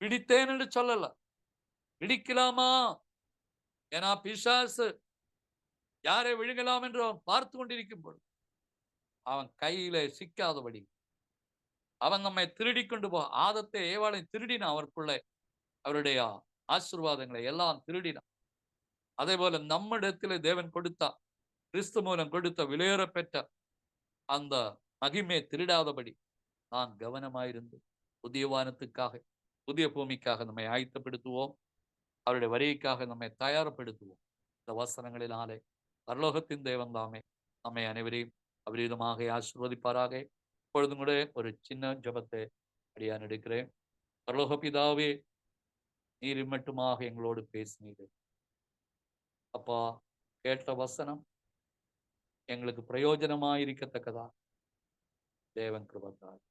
பிடித்தேன் என்று சொல்லல, பிடிக்கலாமா. ஏன்னா பிசாசு யாரை விழுங்கலாம் என்று அவன் பார்த்து கொண்டிருக்கும் பொழுது அவன் கையில சிக்காதபடி, அவன் நம்மை திருடிக்கொண்டு ஆதத்தை ஏவாளை திருடினான். அவருடைய ஆசீர்வாதங்களை எல்லாம் திருடினான். அதே போல நம்மிடத்தில் தேவன் கொடுத்தா, கிறிஸ்து மூலம் கொடுத்த விலையேற பெற்ற அந்த மகிமையை திருடாதபடி நான் கவனமாயிருந்து புதிய வானத்துக்காக புதிய பூமிக்காக நம்மை ஆயத்தப்படுத்துவோம். அவருடைய வருகைக்காக நம்மை தயார்படுத்துவோம். இந்த வசனங்களினாலே பரலோகத்தின் தேவன் தாமே நம்மை அனைவரையும் அபரீதமாக ஆசீர்வதிப்பாராக. இப்பொழுதும் கூட ஒரு சின்ன ஜெபத்தை அடியான் எடுக்கிறேன். பரலோக பிதாவே, நீர் மட்டுமாக எங்களோடு பேசினீர்கள் அப்பா. கேட்ட வசனம் எங்களுக்கு பிரயோஜனமாயிருக்கத்தக்கதா தேவன் கிருபைத்தார்.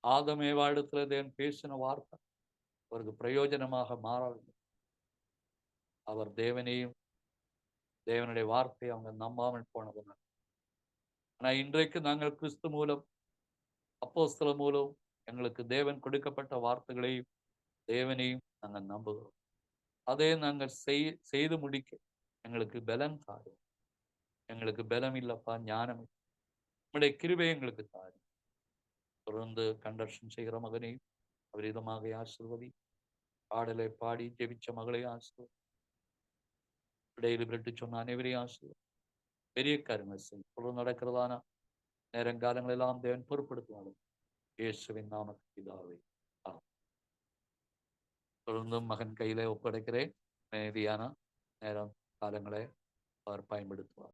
ஆதமேவாளிடத்துல தேவன் பேசின வார்த்தை அவருக்கு பிரயோஜனமாக மாறவில்லை. அவர் தேவனையும் தேவனுடைய வார்த்தையை அவங்க நம்பாமல் போனதுனால. ஆனா இன்றைக்கு நாங்கள் கிறிஸ்து மூலம் அப்போஸ்தலர் மூலம் எங்களுக்கு தேவன் கொடுக்கப்பட்ட வார்த்தைகளையும் தேவனையும் நாங்கள் நம்புகிறோம். அதை நாங்கள் செய்து முடிக்க எங்களுக்கு பலன் தாரும். எங்களுக்கு பலம் இல்லப்பா, ஞானம் இல்லை. நம்முடைய கிருபை எங்களுக்கு தாரும். தொடர்ந்து கன்வர்ஷன் செய்கிற மகனை அபரீதமாக ஆசீர்வதி. பாடலை பாடி ஜெபிச்ச மகளை ஆசீர்வதி. இடையில விட்டு சொன்ன அனைவரையும் ஆசீர்வதி. பெரிய காரியங்கள் செய்யும் தொடர்ந்து நடக்கிறதான நேரங்காலங்கள் எல்லாம் தேவன் பொறுப்படுத்துவார்கள். இயேசுவின் நாமத்தில் பிதாவே. தொடர்ந்தும் மகன் கையிலே ஒப்படைக்கிறேன். நேதியான நேரம் காலங்களை அவர் பயன்படுத்துவார்.